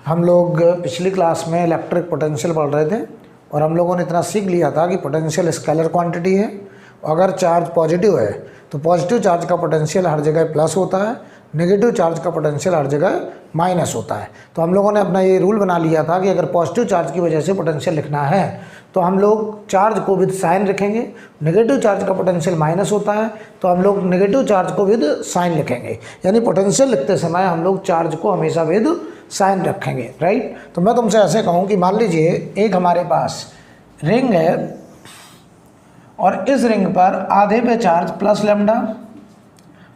हम लोग पिछली क्लास में इलेक्ट्रिक पोटेंशियल पढ़ रहे थे और हम लोगों ने इतना सीख लिया था कि पोटेंशियल स्केलर क्वांटिटी है। अगर चार्ज पॉजिटिव है तो पॉजिटिव चार्ज का पोटेंशियल हर जगह प्लस होता है, नेगेटिव चार्ज का पोटेंशियल हर जगह माइनस होता है। तो हम लोगों ने अपना ये रूल बना लिया था कि अगर पॉजिटिव चार्ज की वजह से पोटेंशियल लिखना है तो हम लोग चार्ज को विद साइन लिखेंगे, नेगेटिव चार्ज का पोटेंशियल माइनस होता है तो हम लोग नेगेटिव चार्ज को विद साइन लिखेंगे। यानी पोटेंशियल लिखते समय हम लोग चार्ज को हमेशा विद साइन रखेंगे, राइट। तो मैं तुमसे ऐसे कहूँ कि मान लीजिए एक हमारे पास रिंग है और इस रिंग पर आधे पे चार्ज प्लस लैम्डा,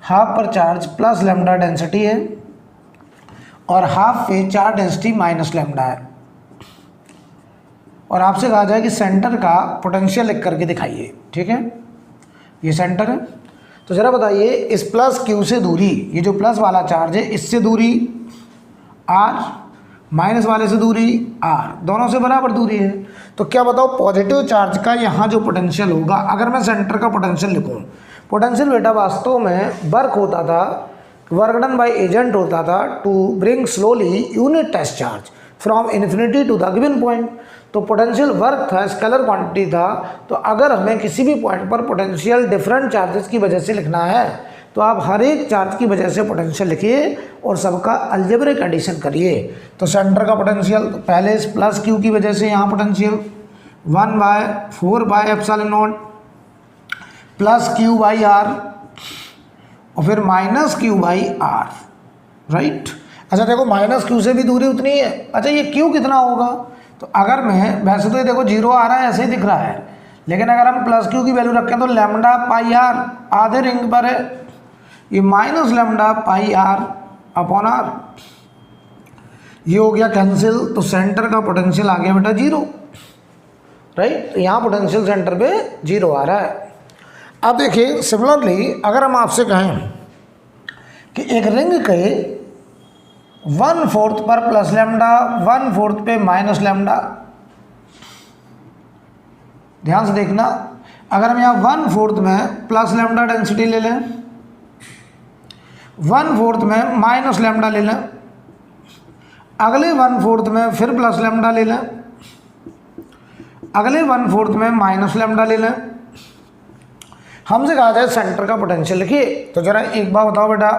हाफ पर चार्ज प्लस लैम्डा डेंसिटी है और हाफ पे चार्ज डेंसिटी माइनस लैम्डा है। और आपसे कहा जाए कि सेंटर का पोटेंशियल लिख करके दिखाइए, ठीक है। ये सेंटर है, तो ज़रा बताइए इस प्लस क्यू से दूरी, ये जो प्लस वाला चार्ज है इससे दूरी आर, माइनस वाले से दूरी आर, दोनों से बराबर दूरी है। तो क्या बताओ पॉजिटिव चार्ज का यहाँ जो पोटेंशियल होगा, अगर मैं सेंटर का पोटेंशियल लिखूँ, पोटेंशियल बेटा वास्तव में वर्क होता था, वर्क डन बाय एजेंट होता था to bring slowly unit test charge from infinity to the given point. तो पोटेंशियल वर्क था, स्केलर क्वांटिटी था। तो अगर हमें किसी भी पॉइंट पर पोटेंशियल डिफरेंट चार्जेस की वजह से लिखना है तो आप हर एक चार्ज की वजह से पोटेंशियल लिखिए और सबका अलजेब्रिक एडिशन करिए। तो सेंटर का पोटेंशियल पहले इस प्लस क्यू की वजह से यहाँ potential 1/4/ε0 plus Q by R और फिर minus Q by R, right. अच्छा देखो माइनस क्यू से भी दूरी उतनी है। अच्छा ये क्यू कितना होगा, तो अगर मैं वैसे तो ये देखो जीरो आ रहा है, ऐसे ही दिख रहा है, लेकिन अगर हम प्लस क्यू की वैल्यू रखें तो लैम्डा पाई आर आधे रिंग पर है, ये minus lambda pi are upon r, ये हो गया कैंसिल। तो सेंटर का पोटेंशियल आ गया बेटा जीरो, राइट। तो यहाँ पोटेंशियल सेंटर पे जीरो आ रहा है। अब देखिए सिमिलरली अगर हम आपसे कहें कि एक रिंग के 1/4 पर प्लस लैम्डा, 1/4 पे माइनस लैम्डा, ध्यान से देखना, अगर हम यहाँ 1/4 में प्लस लैम्डा डेंसिटी ले लें, 1/4 में माइनस लैम्डा ले लें, अगले 1/4 में फिर प्लस लैम्डा ले लें, अगले 1/4 में माइनस लैम्डा ले लें, हमसे कहा जाए सेंटर का पोटेंशियल लिखिए। तो जरा एक बार बताओ बेटा,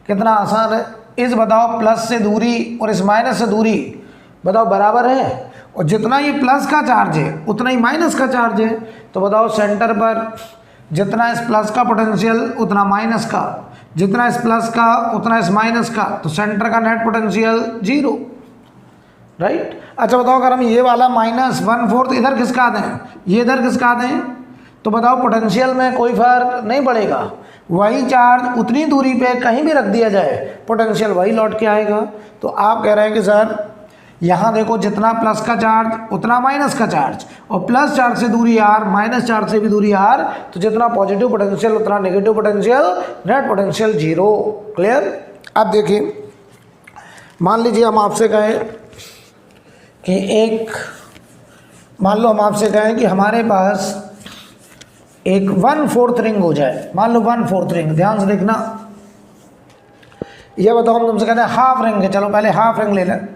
कितना आसान है। इस बताओ प्लस से दूरी और इस माइनस से दूरी बताओ बराबर है, और जितना ये प्लस का चार्ज है उतना ही माइनस का चार्ज है। तो बताओ सेंटर पर जितना इस प्लस का पोटेंशियल उतना माइनस का, जितना इस प्लस का उतना इस माइनस का, तो सेंटर का नेट पोटेंशियल जीरो, राइट। अच्छा बताओ अगर हम ये वाला माइनस 1/4 इधर खिसका दें, ये इधर खिसका दें, तो बताओ पोटेंशियल में कोई फर्क नहीं पड़ेगा, वही चार्ज उतनी दूरी पे कहीं भी रख दिया जाए पोटेंशियल वही लौट के आएगा। तो आप कह रहे हैं कि सर यहाँ देखो जितना प्लस का चार्ज उतना माइनस का चार्ज, और प्लस चार्ज से दूरी आर, माइनस चार्ज से भी दूरी आर, तो जितना पॉजिटिव पोटेंशियल उतना negative potential, net potential zero. Clear. अब देखिए मान लीजिए हम आपसे कहें कि एक, मान लो हम आपसे कहें कि हमारे पास एक 1/4 रिंग हो जाए, मान लो 1/4 रिंग, ध्यान से देखना। ये बताओ हम तुमसे कहते हैं हाफ रिंग है, चलो पहले हाफ रिंग ले लें।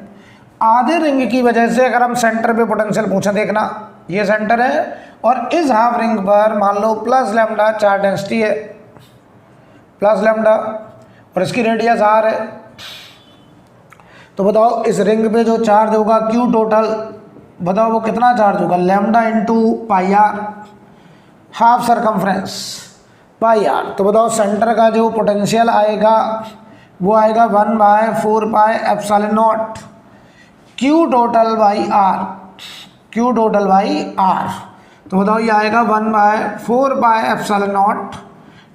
आधे रिंग की वजह से अगर हम सेंटर पे पोटेंशियल पूछा, देखना ये सेंटर है और इस हाफ रिंग पर मान लो प्लस लैम्डा चार्ज डेंसिटी है, प्लस लैम्डा, और इसकी रेडियस आर है। तो बताओ इस रिंग पे जो चार्ज होगा क्यू टोटल, बताओ वो कितना चार्ज होगा, lambda into pi r, half circumference pi r. तो बताओ सेंटर का जो पोटेंशियल आएगा वो आएगा 1/4πε0 Q total by R, Q total by R. तो बताओ ये आएगा 1/4πε0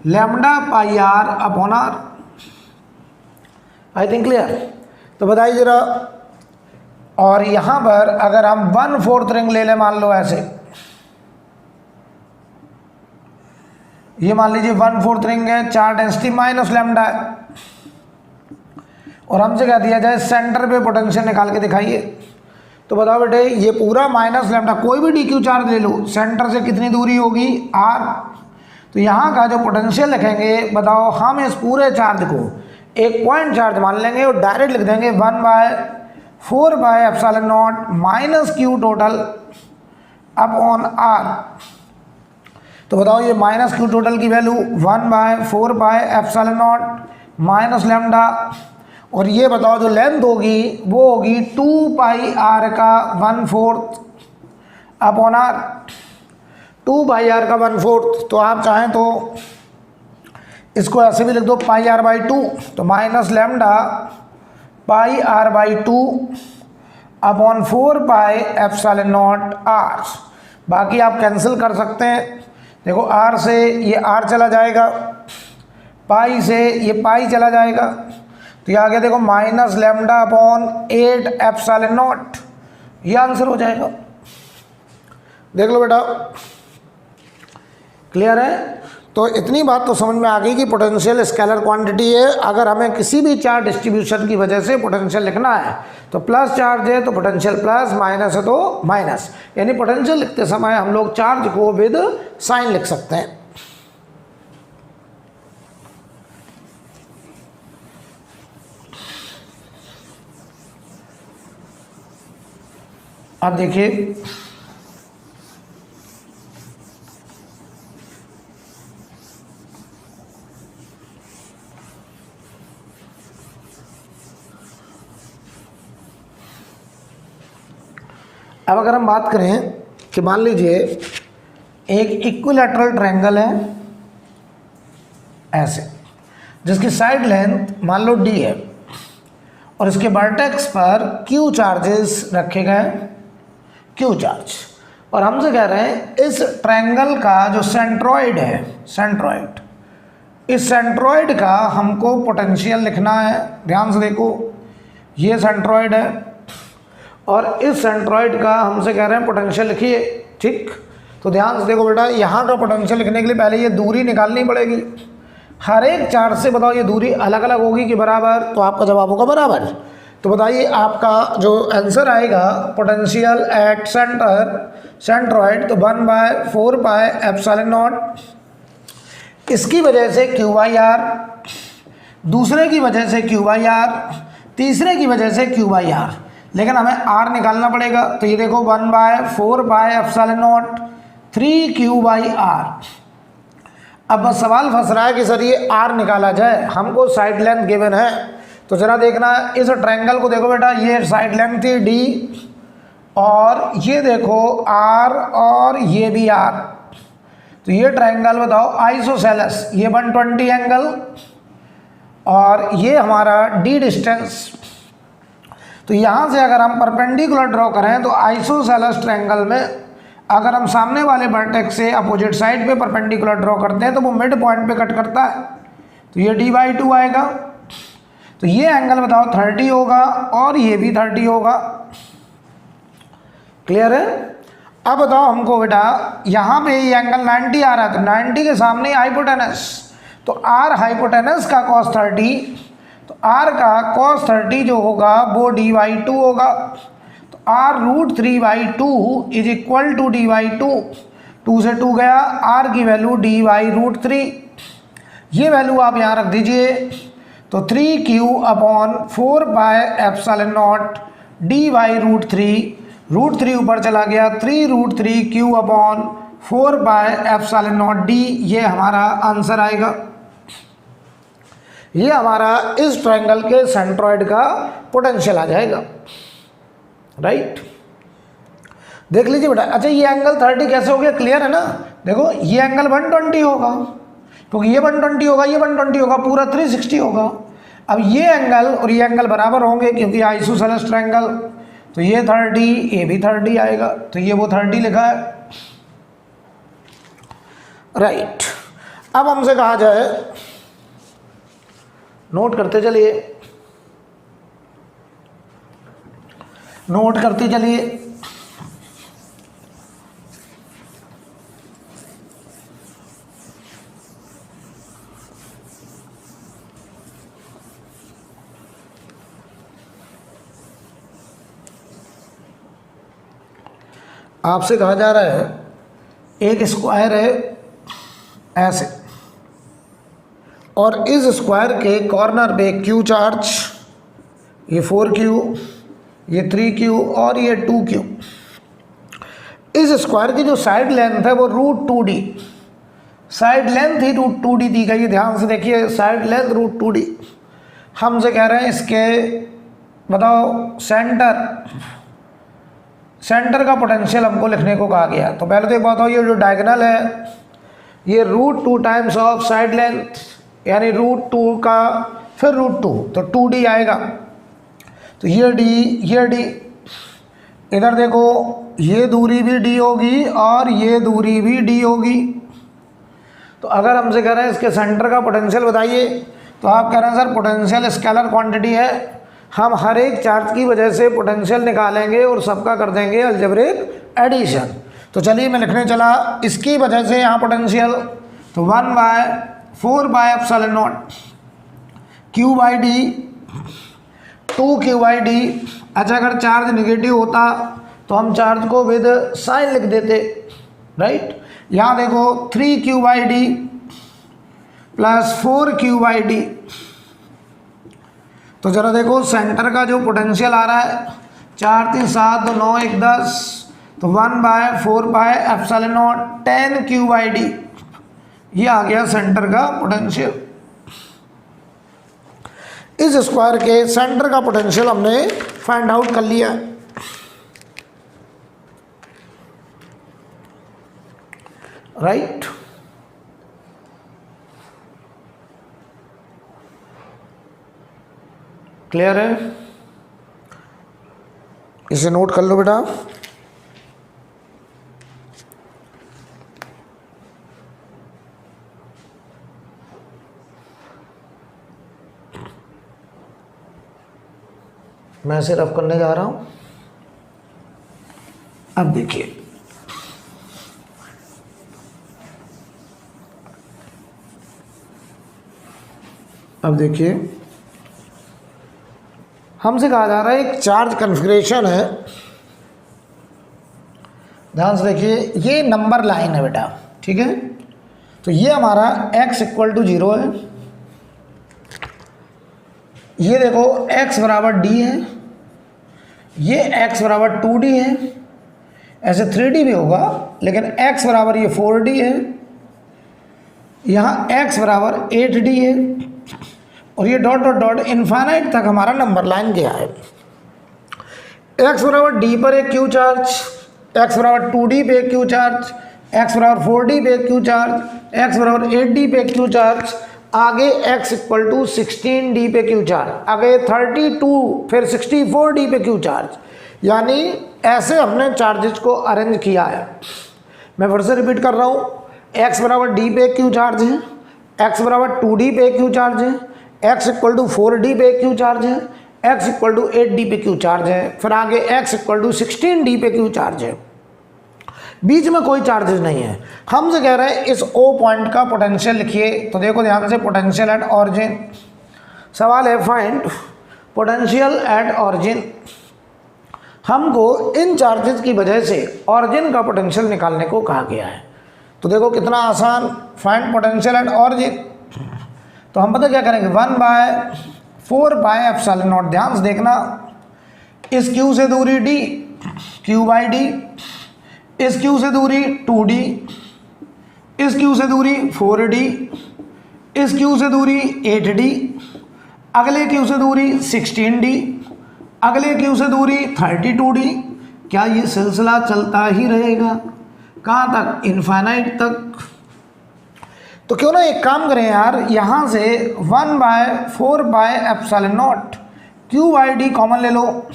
lambda pi are upon R. I think clear. तो बताइए जरा, और यहाँ पर अगर हम 1/4 रिंग ले लें, मान लो ऐसे, ये मान लीजिए 1/4 रिंग है, चार्ज डेंसिटी माइनस लैम्डा है, और हमसे कह दिया जाए सेंटर पे पोटेंशियल निकाल के दिखाइए। तो बताओ बेटे ये पूरा माइनस लैम्डा, कोई भी DQ चार्ज ले लो, सेंटर से कितनी दूरी होगी R। तो यहाँ का जो पोटेंशियल लिखेंगे, बताओ हम इस पूरे चार्ज को एक पॉइंट चार्ज मान लेंगे और डायरेक्ट लिख देंगे 1 4 by epsilon nought minus q total upon r. तो बताओ ये माइनस क्यू टोटल की value 1 by 4 by epsilon nought minus lambda, और ये बताओ जो लेंथ होगी वो होगी 2 पाई आर का 1/4 अपॉन आर। 2 पाई आर का 1/4, तो आप चाहें तो इसको ऐसे भी लिख दो पाई आर बाई 2, तो minus lambda pi r by 2 upon 4 pi epsilon nought r. बाकी आप कैंसिल कर सकते हैं। देखो आर से ये आर चला जाएगा, पाई से ये पाई चला जाएगा, तो ये आगे देखो minus lambda upon 8 epsilon not, ये आंसर हो जाएगा। देख लो बेटा, क्लियर है। तो इतनी बात तो समझ में आ गई कि पोटेंशियल स्केलर क्वांटिटी है। अगर हमें किसी भी चार्ज डिस्ट्रीब्यूशन की वजह से पोटेंशियल लिखना है तो प्लस चार्ज है तो पोटेंशियल प्लस, माइनस है तो माइनस, यानी पोटेंशियल लिखते समय हम लोग चार्ज को विद साइन लिख सकते हैं। अब देखिए अब अगर हम बात करें कि मान लीजिए एक इक्विलैटरल ट्रायंगल है ऐसे, जिसकी साइड लेंथ मान लो d है और इसके वर्टेक्स पर q चार्जेस रखे गए, q चार्ज, और हमसे कह रहे हैं इस ट्रायंगल का जो सेंट्रॉइड है, सेंट्रॉइड, इस सेंट्रॉइड का हमको पोटेंशियल लिखना है। ध्यान से देखो, ये सेंट्रॉइड है और इस सेंट्रॉइड का हमसे कह रहे हैं पोटेंशियल लिखिए, ठीक। तो ध्यान से देखो बेटा, यहाँ का पोटेंशियल लिखने के लिए पहले ये दूरी निकालनी पड़ेगी। हर एक चार्ज से बताओ ये दूरी अलग अलग होगी कि बराबर, तो आपका जवाब होगा बराबर। तो बताइए आपका जो आंसर आएगा पोटेंशियल एट सेंटर सेंट्रॉइड, तो 1 बाय 4 बाय एप्सिलॉन नॉट, इसकी वजह से क्यू बाई आर, दूसरे की वजह से क्यू बाई आर, तीसरे की वजह से क्यू बाई आर, लेकिन हमें आर निकालना पड़ेगा। तो ये देखो 1 by 4 by epsilon nought 3 q by r. अब बस सवाल फंस रहा है कि सर ये आर निकाला जाए, हमको साइड लेंथ गिवन है। तो जरा देखना इस ट्रायंगल को, देखो बेटा ये साइड लेंथ थी डी और ये देखो आर और ये भी आर, तो ये ट्रायंगल बताओ आइसोसेलेस, ये 120 एंगल और ये हमारा डी डिस्टेंस। तो यहाँ से अगर हम परपेंडिकुलर ड्रॉ करें तो आइसोसेलेस ट्रायंगल में अगर हम सामने वाले वर्टेक्स से अपोजिट साइड पे परपेंडिकुलर ड्रॉ करते हैं तो वो मिड पॉइंट पे कट करता है, तो ये d/2 आएगा। तो ये एंगल बताओ 30 होगा और ये भी 30 होगा। क्लियर है। अब बताओ हमको बेटा, यहाँ पे ये एंगल 90 आ रहा है, तो 90 के सामने हाइपोटेनस, तो आर हाइपोटेनस का cos 30, तो आर का cos 30 जो होगा वो d/2 होगा। तो r√3/2 is equal to d/2, 2 से 2 गया, r की वैल्यू d/√3, ये वैल्यू आप यहाँ रख दीजिए। तो 3q/4 bye epsilon not d/√3, √3 ऊपर चला गया, 3√3q/4 bye epsilon not d, ये हमारा आंसर आएगा। ये हमारा इस ट्रायंगल के सेंट्रॉइड का पोटेंशियल आ जाएगा, राइट। देख लीजिए बेटा। अच्छा ये एंगल 30 कैसे हो गया, क्लियर है ना। देखो ये एंगल 120 होगा, क्योंकि ये 120 होगा, ये 120 होगा, पूरा 360 होगा। अब ये एंगल और ये एंगल बराबर होंगे क्योंकि आइसोसेलेस ट्रायंगल, तो ये 30, ये भी 30 आएगा, तो ये वो 30 लिखा है, राइट। अब हमसे कहा जाए, नोट करते चलिए, नोट करते चलिए। आपसे कहा जा रहा है एक स्क्वायर है ऐसे, और इस स्क्वायर के कॉर्नर पे क्यू चार्ज, ये 4q, ये 3q और ये 2q। इस स्क्वायर की जो साइड लेंथ है वो √2d, साइड लेंथ ही √2d दी गई है। ध्यान से देखिए, साइड लेंथ √2d। हमसे कह रहे हैं इसके बताओ सेंटर का पोटेंशियल हमको लिखने को कहा गया। तो पहले तो एक बताओ, ये जो डायगोनल है ये √2 टाइम्स ऑफ साइड लेंथ, यानी √2 का फिर √2, तो 2d आएगा। तो ये d, इधर देखो ये दूरी भी d होगी और ये दूरी भी d होगी। तो अगर हमसे कह रहे हैं इसके सेंटर का पोटेंशियल बताइए, तो आप कह रहे हैं सर पोटेंशियल स्केलर क्वांटिटी है, हम हर एक चार्ज की वजह से पोटेंशियल निकालेंगे और सबका कर देंगे अलजेब्रिक एडिशन। तो चलिए मैं लिखने चला इसकी वजह से यहाँ पोटेंशियल, तो 1/4πε0 q/d 2q/d। अच्छा, अगर चार्ज निगेटिव होता तो हम चार्ज को विद साइन लिख देते, राइट। यहाँ देखो 3q/d प्लस 4q/d। तो जरा देखो सेंटर का जो पोटेंशियल आ रहा है 4 3 7 2 9 1 10, तो 1/4πε0 10q/d, ये आ गया सेंटर का पोटेंशियल। इस स्क्वायर के सेंटर का पोटेंशियल हमने फाइंड आउट कर लिया। राइट, क्लियर है? इसे नोट कर लो बेटा। मैं इसे रफ करने जा रहा हूं। अब देखिए, हमसे कहा जा रहा है एक चार्ज कन्फिग्रेशन है। ध्यान से देखिए, ये नंबर लाइन है बेटा, ठीक है। तो ये हमारा x = 0 है, ये देखो x = d है, ये x = 2d है, ऐसे 3d भी होगा, लेकिन x = ये 4d है, यहाँ x = 8d है, और ये डॉट डॉट डॉट इनफाइनाइट तक हमारा नंबर लाइन गया है। x = d पर एक q चार्ज, x = 2d पे एक q चार्ज, x = 4d पे एक q चार्ज, x = 8d पे एक q चार्ज, आगे x = 16d पे q चार्ज, आगे 32 फिर 64d पे q चार्ज। यानी ऐसे हमने चार्जेस को अरेंज किया है। मैं फिर से रिपीट कर रहा हूँ, x = d पे q चार्ज है, x = 2d पे q चार्ज है, x = 4d पे q चार्ज है, x = 8d पे q चार्ज है, फिर आगे x = 16d पे q चार्ज है, बीच में कोई चार्जेस नहीं है। हमसे कह रहे हैं इस O पॉइंट का पोटेंशियल लिखिए। तो देखो ध्यान से, पोटेंशियल एट ऑरिजिन, सवाल है फाइंड पोटेंशियल एट ऑरिजिन। हमको इन चार्जेस की वजह से ऑरिजिन का पोटेंशियल निकालने को कहा गया है। तो देखो कितना आसान, फाइंड पोटेंशियल एट ऑरिजिन। तो हम पता क्या करेंगे, 1/4πε0। ध्यान से देखना, इस q से दूरी d, q/d, इस q से दूरी 2d, इस q से दूरी 4d, इस q से दूरी 8d, अगले q से दूरी 16d, अगले q से दूरी 32d। क्या ये सिलसिला चलता ही रहेगा? कहाँ तक? इनफाइनाइट तक। तो क्यों ना एक काम करें यार, यहाँ से 1/4πε0 q/d कॉमन ले लो,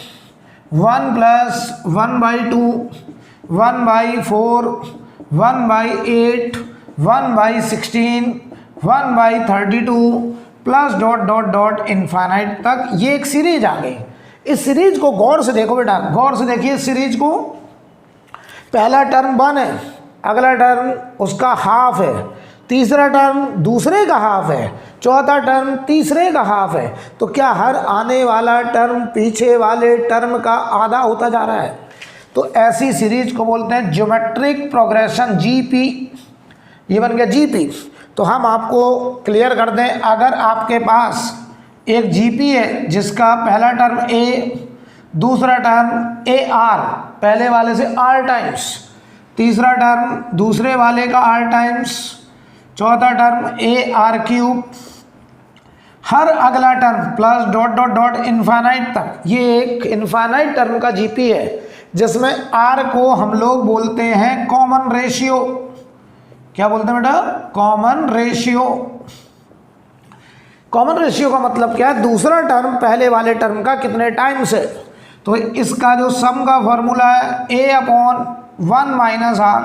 1 + 1/2 1/4 1/8 1/16 1/32 plus dot dot dot infinite तक। ये एक सीरीज आ गई। इस सीरीज को गौर से देखो बेटा, गौर से देखिए सीरीज को। पहला टर्म 1 है, अगला टर्म उसका हाफ है, तीसरा टर्म दूसरे का हाफ है, चौथा टर्म तीसरे का हाफ है। तो क्या हर आने वाला टर्म पीछे वाले टर्म का आधा होता जा रहा है? तो ऐसी सीरीज को बोलते हैं ज्योमेट्रिक प्रोग्रेशन, जीपी। ये बन गया जीपी। तो हम आपको क्लियर कर दें, अगर आपके पास एक जीपी है जिसका पहला टर्म a, दूसरा टर्म ए आर पहले वाले से आर टाइम्स, तीसरा टर्म दूसरे वाले का आर टाइम्स, चौथा टर्म ए आर क्यूब, हर अगला term plus dot dot dot infinite तक। ये एक इन्फानाइट टर्म का जीपी है जिसमें आर को हम लोग बोलते हैं कॉमन रेशियो। क्या बोलते हैं बेटा? Common ratio. कॉमन रेशियो का मतलब क्या है? दूसरा टर्म पहले वाले टर्म का कितने टाइम्स है। तो इसका जो सम का फॉर्मूला है A upon 1 minus R,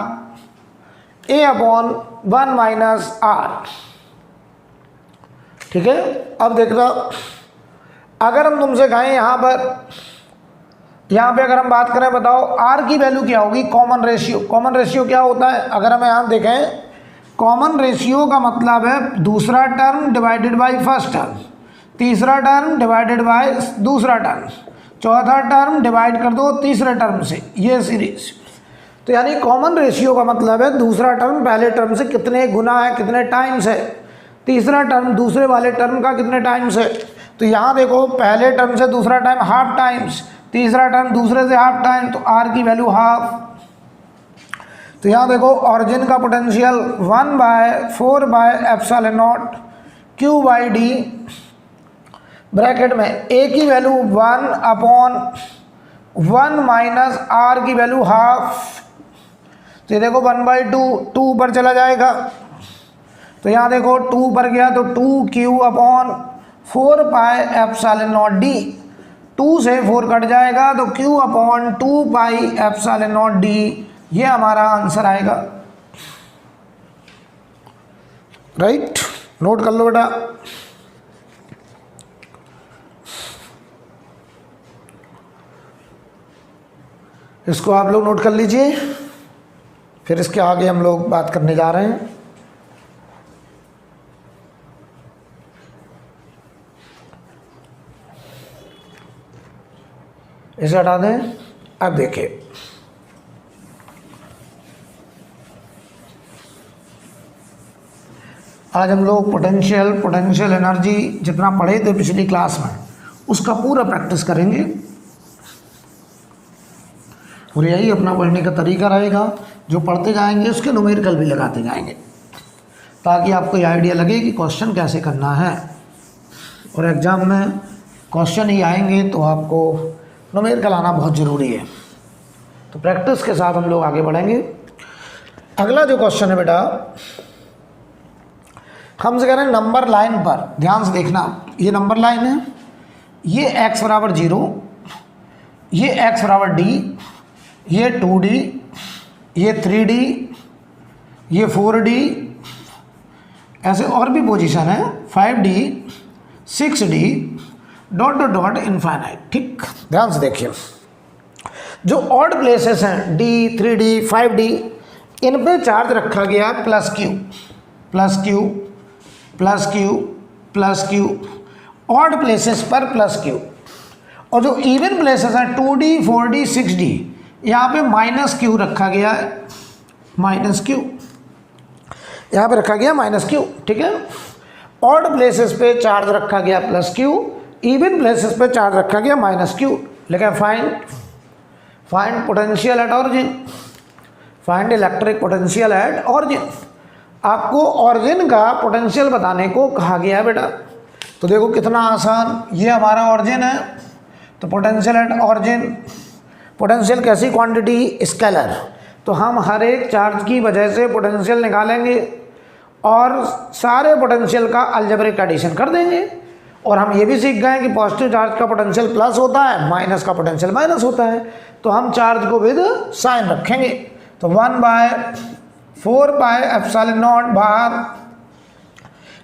A upon 1 minus R. ठीक है, अब देख लो, अगर हम तुमसे कहें यहाँ पे अगर हम बात करें, बताओ आर की वैल्यू क्या होगी? Common ratio. कॉमन रेशियो क्या होता है? अगर हम यहाँ देखें, कॉमन रेशियो का मतलब है दूसरा term divided by first term, तीसरा टर्म डिवाइडेड बाय दूसरा टर्म, चौथा टर्म डिवाइड कर दो तीसरे टर्म से, ये सीरीज। तो यानी कॉमन रेशियो का मतलब है दूसरा टर्म पहले टर्म से कितने गुना है, कितने टाइम्स है, तीसरा टर्म दूसरे वाले टर्म का कितने टाइम्स है। तो यहाँ देखो, पहले टर्म से दूसरा टाइम हाफ टाइम्स, तीसरा टर्म दूसरे से हाफ टाइम, तो आर की वैल्यू हाफ। तो यहाँ देखो, ऑरिजिन का potential 1/4/ε0 Q by D, bracket में ए की वैल्यू 1/1 माइनस आर की वैल्यू हाफ। तो ये देखो 1/2, 2 पर चला जाएगा, तो यहाँ देखो 2 पर गया तो 2q/4πε0 डी, 2 से 4 कट जाएगा तो q/2πε0 डी, ये हमारा आंसर आएगा। राइट, नोट कर लो बेटा। इसको आप लोग नोट कर लीजिए, फिर इसके आगे हम लोग बात करने जा रहे हैं। इसे हटा दें। अब देखिए, आज हम लोग पोटेंशियल एनर्जी जितना पढ़े थे पिछली क्लास में, उसका पूरा प्रैक्टिस करेंगे और यही अपना पढ़ने का तरीका रहेगा। जो पढ़ते जाएंगे उसके न्यूमेरिकल भी लगाते जाएंगे, ताकि आपको ये आइडिया लगे कि क्वेश्चन कैसे करना है। और एग्ज़ाम में क्वेश्चन ही आएंगे तो आपको न्यूमेरिकल आना बहुत ज़रूरी है। तो प्रैक्टिस के साथ हम लोग आगे बढ़ेंगे। अगला जो क्वेश्चन है बेटा, हमसे कह रहे हैं नंबर लाइन पर, ध्यान से देखना, ये नंबर लाइन है, ये x बराबर 0, ये x बराबर d, ये 2d, ये 3d, ये 4d, ऐसे और भी पोजीशन है 5d, 6d, dot dot dot infinite. ठीक, ध्यान से देखिए, जो ऑड प्लेसेस हैं d, 3d, 5d, इन पे चार्ज रखा गया plus Q plus Q plus Q plus Q, odd places पर प्लस क्यू। और जो इवन प्लेसेस हैं 2d, 4d, 6d, यहाँ पे माइनस क्यू रखा गया है, माइनस क्यू यहाँ पे रखा गया माइनस क्यू। ठीक है, ऑड प्लेसेस पे चार्ज रखा गया प्लस क्यू, इवन प्लेसेस पे चार्ज रखा गया माइनस क्यू। लेकिन find potential at origin, find electric potential at origin. आपको ऑरिजिन का पोटेंशियल बताने को कहा गया है बेटा। तो देखो कितना आसान, ये हमारा ऑरिजिन है, तो पोटेंशियल एट ऑरिजिन, पोटेंशियल कैसी क्वांटिटी? स्केलर। तो हम हर एक चार्ज की वजह से पोटेंशियल निकालेंगे और सारे पोटेंशियल का अलजेब्रिक एडिशन कर देंगे। और हम ये भी सीख गए कि पॉजिटिव चार्ज का पोटेंशियल प्लस होता है, माइनस का पोटेंशियल माइनस होता है, तो हम चार्ज को विद साइन रखेंगे। तो 1/4πε0 बाहर,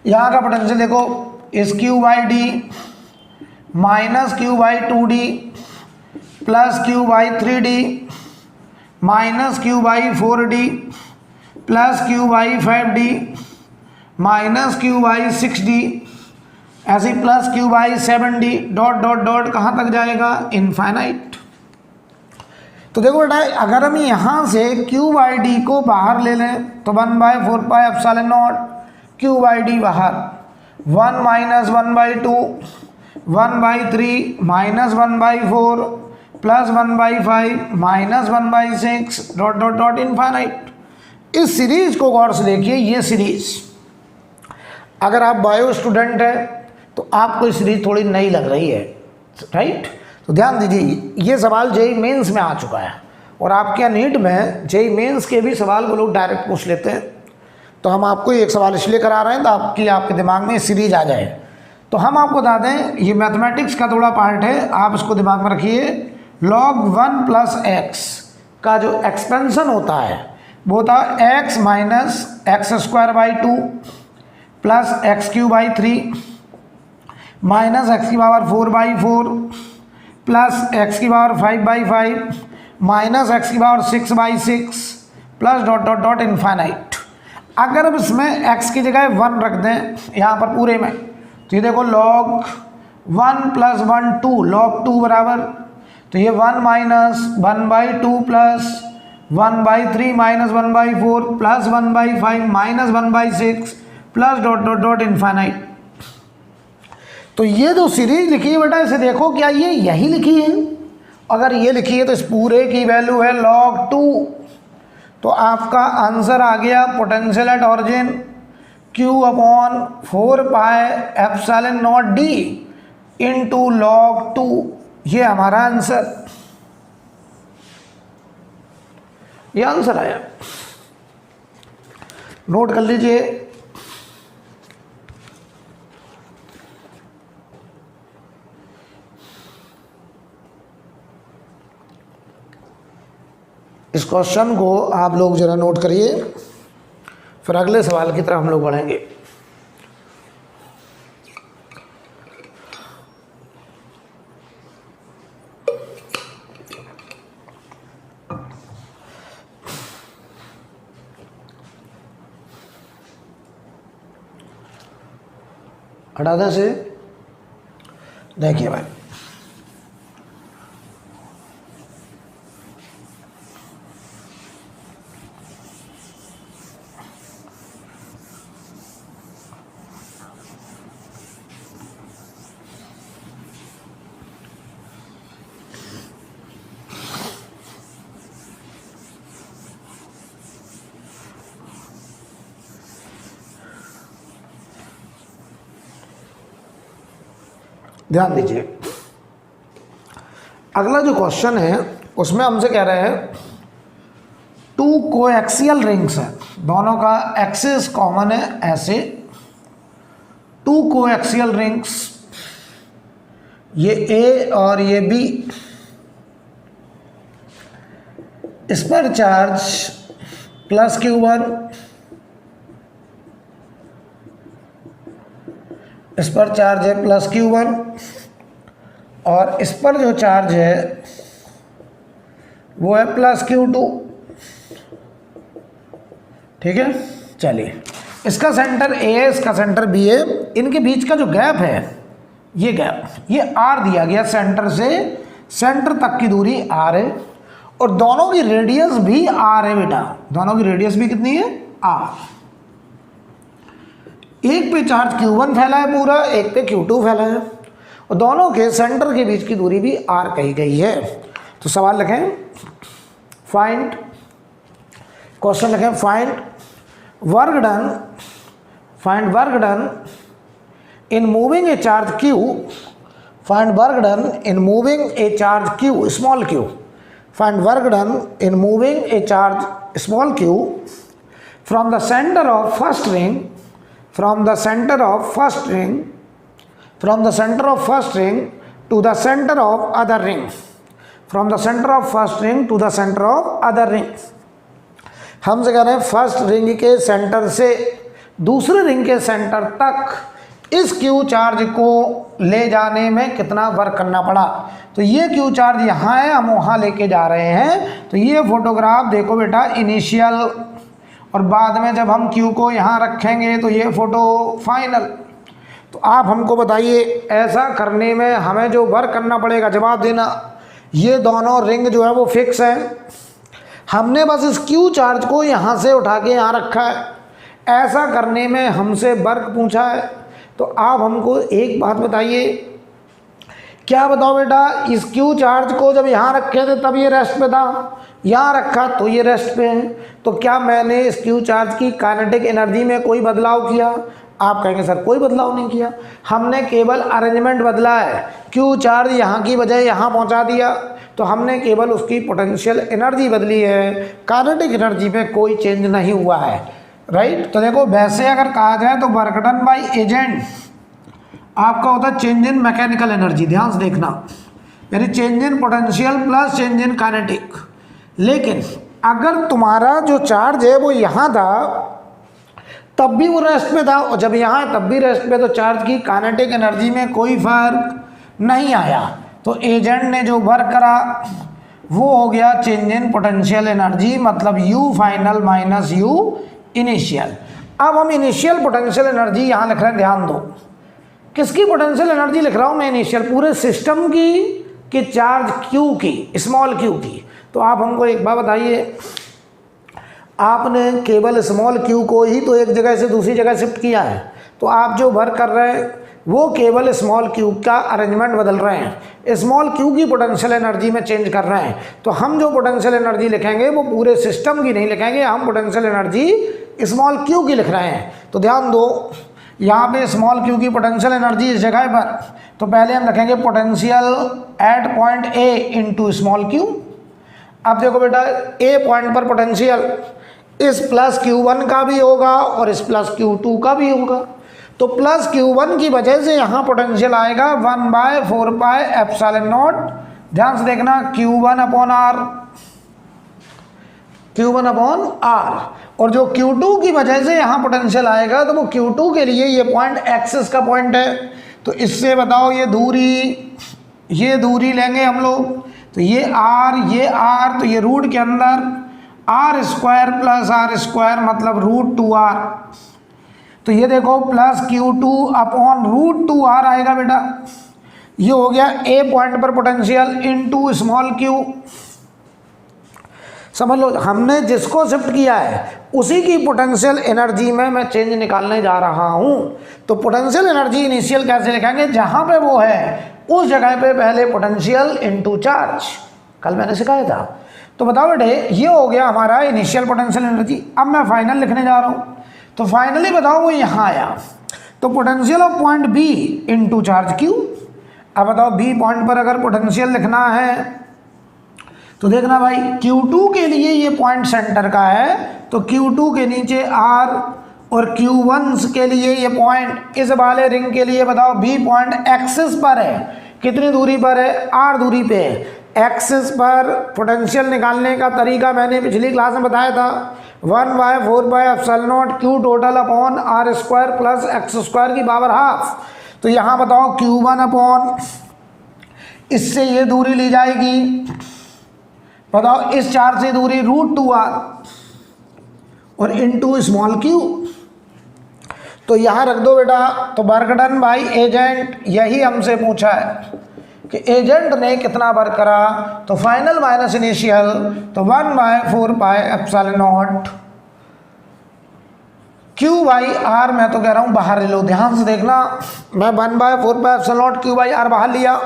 यहाँ का पोटेंशियल देखो, इस Q by D minus Q by 2d plus Q by 3d minus Q by 4d plus Q by 5d minus Q by 6d, ऐसे plus Q by 7d, dot dot dot कहाँ तक जाएगा? Infinite. तो देखो बेटा, अगर हम यहाँ से क्यू बाई डी को बाहर ले लें तो 1/4πε0 क्यू बाई डी बाहर, 1 - 1/2, 1/3 - 1/4, +1/5 -1/6 डॉट डॉट डॉट इनफाइनाइट। इस सीरीज को गौर से देखिए। ये सीरीज अगर आप बायो स्टूडेंट हैं तो आपको ये सीरीज थोड़ी नई लग रही है, राइट। तो ध्यान दीजिए, ये सवाल जेईई मेंस में आ चुका है और आपके यहाँ नीट में जेईई मेंस के भी सवाल को लोग डायरेक्ट पूछ लेते हैं। तो हम आपको एक सवाल इसलिए करा रहे हैं तो आपके दिमाग में सीरीज आ जाए। तो हम आपको बता दें, ये मैथमेटिक्स का थोड़ा पार्ट है, आप इसको दिमाग में रखिए। log 1 + x का जो एक्सपेंशन होता है वो होता है x - x²/2 + x³/3 minus x⁴/4 plus x⁵/5 minus x⁶/6 plus dot dot dot infinite. अगर अब इसमें x की जगह 1 रख दें यहाँ पर पूरे में, तो ये देखो log 1 + 1 2 log 2 बराबर, तो ये 1 - 1/2 plus 1/3 - 1/4 plus 1/5 minus 1/6 plus dot dot dot infinite. तो ये जो सीरीज लिखी है बेटा, इसे देखो क्या ये यही लिखी है? अगर ये लिखी है तो इस पूरे की वैल्यू है log 2। तो आपका आंसर आ गया potential at origin Q/4πε0D × log 2। ये हमारा आंसर, ये आंसर आया, नोट कर लीजिए। इस क्वेश्चन को आप लोग जरा नोट करिए, फिर अगले सवाल की तरफ हम लोग बढ़ेंगे। हटाने से देखिए भाई, ध्यान दीजिए। अगला जो क्वेश्चन है उसमें हमसे कह रहे हैं 2 कोएक्सियल रिंग्स है, दोनों का एक्सिस कॉमन है। ऐसे 2 कोएक्सियल रिंग्स, ये A और ये B, इस पर चार्ज +Q1, इस पर चार्ज है +Q1 और इस पर जो चार्ज है वो है +Q2। ठीक है, चलिए, इसका सेंटर A है, इसका सेंटर B है। इनके बीच का जो गैप है, ये गैप, ये R दिया गया, सेंटर से सेंटर तक की दूरी R है और दोनों की रेडियस भी R है बेटा। दोनों की रेडियस भी कितनी है? R। एक पे चार्ज Q1 फैला है पूरा, एक पे Q2 फैला है और दोनों के सेंटर के बीच की दूरी भी R कही गई है। तो सवाल लिखें फाइंड, क्वेश्चन लिखें find work done in moving A charge Q, find work done in moving A charge Q small q, find work done in moving A charge small q from the centre of first ring, from the center of first ring to the center of other ring, from the center of first ring to the center of other ring। हम से कह रहे हैं first ring के centre से दूसरे ring के centre तक इस क्यू चार्ज को ले जाने में कितना वर्क करना पड़ा। तो ये क्यू चार्ज यहाँ है, हम वहाँ लेके जा रहे हैं। तो ये फोटोग्राफ देखो बेटा, इनिशियल, और बाद में जब हम Q को यहाँ रखेंगे तो ये फोटो फाइनल। तो आप हमको बताइए, ऐसा करने में हमें जो वर्क करना पड़ेगा, जवाब देना। ये दोनों रिंग जो है वो फिक्स है, हमने बस इस Q चार्ज को यहाँ से उठा के यहाँ रखा है। ऐसा करने में हमसे वर्क पूछा है। तो आप हमको एक बात बताइए क्या बताओ बेटा, इस क्यू चार्ज को जब यहाँ रखे थे तब ये रेस्ट पे था, यहाँ रखा तो ये रेस्ट पे है। तो क्या मैंने इस क्यू चार्ज की काइनेटिक एनर्जी में कोई बदलाव किया? आप कहेंगे सर कोई बदलाव नहीं किया, हमने केवल अरेंजमेंट बदला है। क्यू चार्ज यहाँ की बजाय यहाँ पहुँचा दिया, तो हमने केवल उसकी पोटेंशियल एनर्जी बदली है, काइनेटिक एनर्जी में कोई चेंज नहीं हुआ है, राइट। तो देखो वैसे अगर कहा जाए तो वर्क डन बाय एजेंट आपका होता है चेंज इन मैकेनिकल एनर्जी, ध्यान से देखना, यानी change in potential plus change in kinetic. लेकिन अगर तुम्हारा जो चार्ज है वो यहाँ था तब भी वो रेस्ट में था, और जब यहाँ तब भी रेस्ट में, तो चार्ज की काइनेटिक एनर्जी में कोई फर्क नहीं आया। तो एजेंट ने जो वर्क करा वो हो गया चेंज इन पोटेंशियल एनर्जी, मतलब U final minus U initial. अब हम इनिशियल पोटेंशियल एनर्जी यहाँ लिख रहे हैं, ध्यान दो, किसकी पोटेंशियल एनर्जी लिख रहा हूँ मैं? इनिशियल पूरे सिस्टम की कि चार्ज Q की, स्मॉल q की। तो आप हमको एक बात बताइए, आपने केवल स्मॉल q को ही तो एक जगह से दूसरी जगह शिफ्ट किया है, तो आप जो वर्क कर रहे हैं वो केवल स्मॉल q का अरेंजमेंट बदल रहे हैं, स्मॉल q की पोटेंशियल एनर्जी में चेंज कर रहे हैं। तो हम जो पोटेंशियल एनर्जी लिखेंगे वो पूरे सिस्टम की नहीं लिखेंगे, हम पोटेंशियल एनर्जी स्मॉल q की लिख रहे हैं। तो ध्यान दो, यहाँ पे स्मॉल q की पोटेंशियल एनर्जी इस जगह पर, तो पहले हम लिखेंगे potential at point A into small q। अब देखो बेटा, A पॉइंट पर पोटेंशियल इस प्लस Q1 का भी होगा और इस प्लस Q2 का भी होगा, तो प्लस Q1 की वजह से यहाँ पोटेंशियल आएगा 1/4πε0। ध्यान से देखना, Q1 अपॉन R, और जो Q2 की वजह से यहाँ पोटेंशियल आएगा तो वो Q2 के लिए ये पॉइंट एक्सिस का पॉइंट है। तो इससे बताओ ये दूरी लेंगे हम लोग, तो ये R, तो ये रूट के अंदर R² प्लस R² मतलब √2R। तो ये देखो प्लस Q2 अपॉन √2R आएगा बेटा। ये हो गया A पॉइंट पर पोटेंशियल इनटू स्मॉल q। समझ लो, हमने जिसको शिफ्ट किया है उसी की पोटेंशियल एनर्जी में मैं चेंज निकालने जा रहा हूं। तो पोटेंशियल एनर्जी इनिशियल कैसे लिखेंगे? जहां पे वो है उस जगह पे पहले पोटेंशियल इनटू चार्ज, कल मैंने सिखाया था। तो बताओ बेटे, ये हो गया हमारा इनिशियल पोटेंशियल एनर्जी। अब मैं फाइनल लिखने जा रहा हूं, तो फाइनली बताओ वो यहाँ आया, तो potential of point B into charge Q। अब बताओ B पॉइंट पर अगर पोटेंशियल लिखना है तो देखना भाई, Q2 के लिए ये पॉइंट सेंटर का है, तो Q2 के नीचे R, और Q1 के लिए ये पॉइंट इस वाले रिंग के लिए बताओ B पॉइंट एक्सिस पर है, कितनी दूरी पर है? R दूरी पे है। एक्सिस पर पोटेंशियल निकालने का तरीका मैंने पिछली क्लास में बताया था, 1/4πε0 Q total upon R² plus x² की पावर हाफ। तो यहाँ बताओ Q1 अपॉन, इससे ये दूरी ली जाएगी, बताओ इस चार्ज से दूरी √2R और इनटू स्मॉल q। तो यहाँ रख दो बेटा। तो वर्क डन बाय एजेंट, यही हमसे पूछा है कि एजेंट ने कितना वर्क करा, तो फाइनल माइनस इनिशियल, तो 1/4πε0 Q/R। मैं तो कह रहा हूँ बाहर ले लो, ध्यान से देखना, मैं 1/4πε0 Q/R बाहर लिया।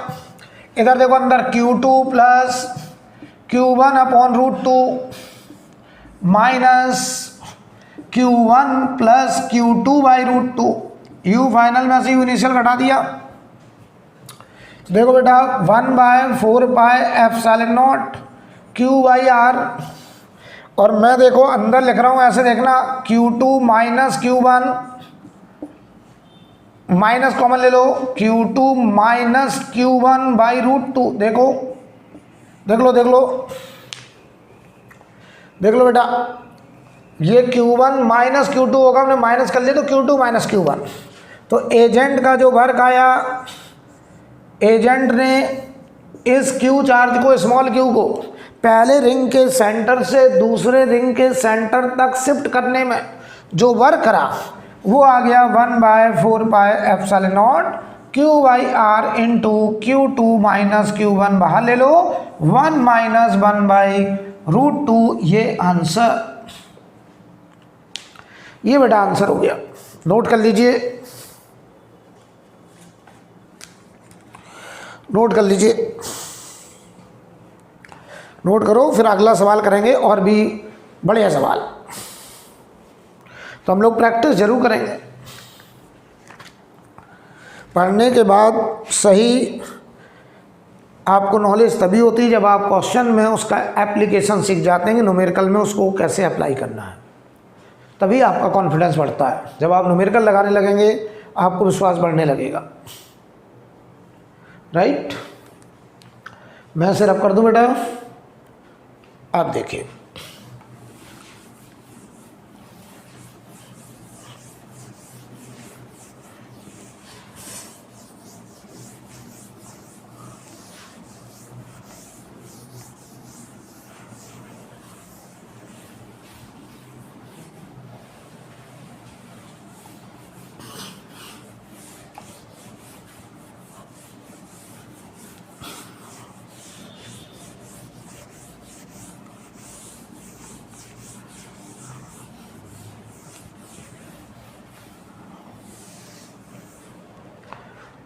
इधर देखो अंदर Q2 plus Q1 upon √2 minus Q1 plus Q2/√2। U final में से U इनिशियल घटा दिया। तो देखो बेटा 1/4πε0 Q/R, और मैं देखो अंदर लिख रहा हूँ ऐसे, देखना Q2 minus Q1, minus common ले लो, Q2 माइनस Q1/√2। देख लो बेटा, ये Q1 माइनस Q2 होगा, हमने माइनस कर लिया तो Q2 माइनस Q1। तो एजेंट का जो वर्क आया, एजेंट ने इस Q चार्ज को, स्मॉल q को पहले रिंग के सेंटर से दूसरे रिंग के सेंटर तक शिफ्ट करने में जो वर्क करा वो आ गया 1/4πε0 Q/R into Q2 minus Q1 बाहर ले लो, 1 माइनस 1/√2। ये आंसर, ये बेटा आंसर हो गया, नोट कर लीजिए। नोट कर लीजिए, नोट करो, फिर अगला सवाल करेंगे और भी बढ़िया सवाल। तो हम लोग प्रैक्टिस जरूर करेंगे। पढ़ने के बाद सही आपको नॉलेज तभी होती है जब आप क्वेश्चन में उसका एप्लीकेशन सीख जाते हैं कि न्यूमेरिकल में उसको कैसे अप्लाई करना है, तभी आपका कॉन्फिडेंस बढ़ता है। जब आप न्यूमेरिकल लगाने लगेंगे आपको विश्वास बढ़ने लगेगा, राइट। मैं सिर्फ कर दूं बेटा, आप देखिए।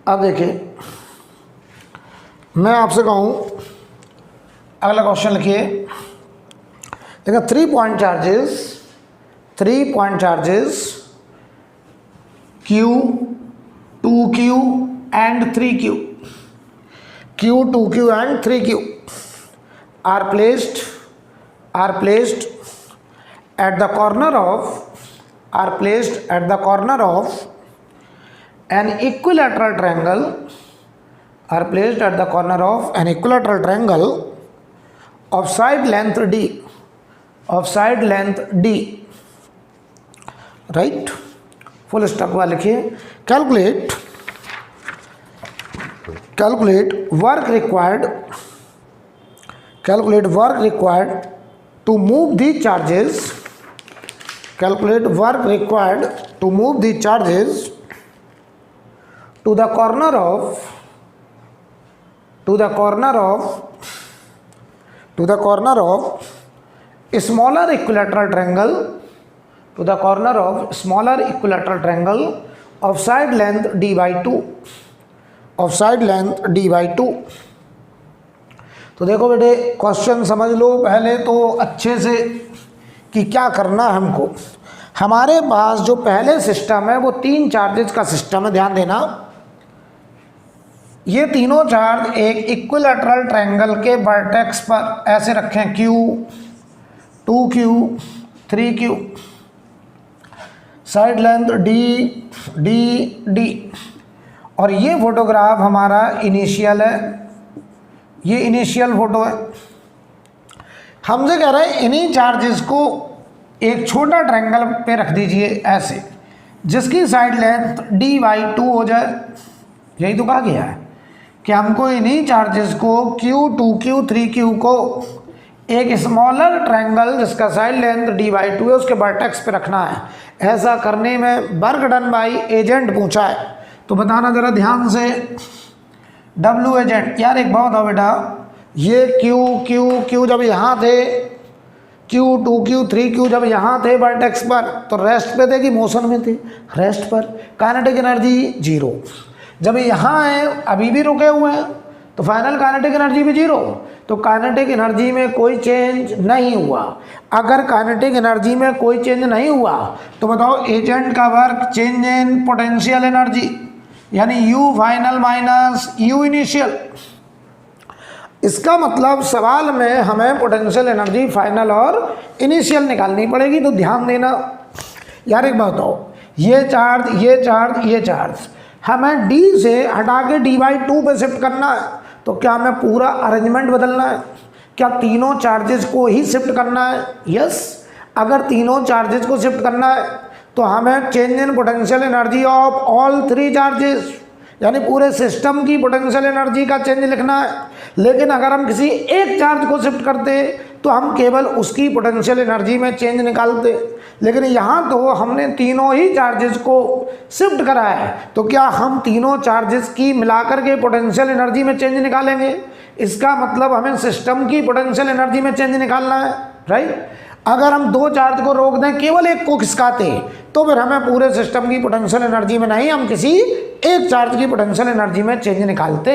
अब देखिए, मैं आपसे कहूँ अगला क्वेश्चन लिखिए। देखो 3 point charges Q, 2Q and 3Q, Q, 2Q and 3Q are placed at the corner of an equilateral triangle, are placed at the corner of an equilateral triangle of side length D, right। Full stop वाला लिखिए। calculate work required to move the charges, to the corner of smaller equilateral triangle of side length D by 2, तो देखो बेटे, question समझ लो पहले तो अच्छे से कि क्या करना है हमको। हमारे पास जो पहले सिस्टम है वो 3 चार्जेस का सिस्टम है, ध्यान देना। ये तीनों चार्ज एक इक्विलैटरल ट्रायंगल के वर्टेक्स पर ऐसे रखें, Q, 2Q, 3Q, side length D, और ये फोटोग्राफ हमारा इनिशियल है, ये इनिशियल फोटो है। हमसे कह रहे हैं इन्हीं चार्जेस को एक छोटा ट्रायंगल पे रख दीजिए ऐसे, जिसकी साइड लेंथ D/2 हो जाए। यही तो कहा गया है कि हमको इन्हीं चार्जेस को Q, 2Q, 3Q को एक स्मॉलर ट्रायंगल जिसका साइड लेंथ D/2 है उसके वर्टेक्स पे रखना है। ऐसा करने में वर्क डन बाई एजेंट पूछा है, तो बताना जरा ध्यान से। W एजेंट, यार एक बात बताओ बेटा, ये Q जब यहाँ थे, Q, 2Q, 3Q जब यहाँ थे वर्टेक्स पर, तो रेस्ट पे थे कि मोशन में थे? रेस्ट पर। Kinetic energy 0। जब यहाँ है अभी भी रुके हुए हैं, तो फाइनल काइनेटिक एनर्जी भी 0। तो काइनेटिक एनर्जी में कोई चेंज नहीं हुआ। अगर काइनेटिक एनर्जी में कोई चेंज नहीं हुआ तो बताओ एजेंट का work change in potential energy, यानी U final minus U initial. इसका मतलब सवाल में हमें पोटेंशियल एनर्जी फाइनल और इनिशियल निकालनी पड़ेगी। तो ध्यान देना यार, एक बात बताओ, ये चार्ज हमें D से हटा के D/2 पे शिफ्ट करना है, तो क्या हमें पूरा अरेंजमेंट बदलना है? क्या तीनों चार्जेस को ही शिफ्ट करना है? यस। अगर तीनों चार्जेस को शिफ्ट करना है तो हमें change in potential energy of all 3 charges, यानी पूरे सिस्टम की पोटेंशियल एनर्जी का चेंज लिखना है। लेकिन अगर हम किसी एक चार्ज को शिफ्ट करते तो हम केवल उसकी पोटेंशियल एनर्जी में चेंज निकालते, लेकिन यहाँ तो हमने तीनों ही चार्जेस को शिफ्ट करा है, तो क्या हम तीनों चार्जेस की मिलाकर के पोटेंशियल एनर्जी में चेंज निकालेंगे? इसका मतलब हमें सिस्टम की पोटेंशियल एनर्जी में चेंज निकालना है, राइट। अगर हम 2 चार्ज को रोक दें, केवल एक को खिसकाते, तो फिर हमें पूरे सिस्टम की पोटेंशियल एनर्जी में नहीं, हम किसी एक चार्ज की पोटेंशियल एनर्जी में चेंज निकालते।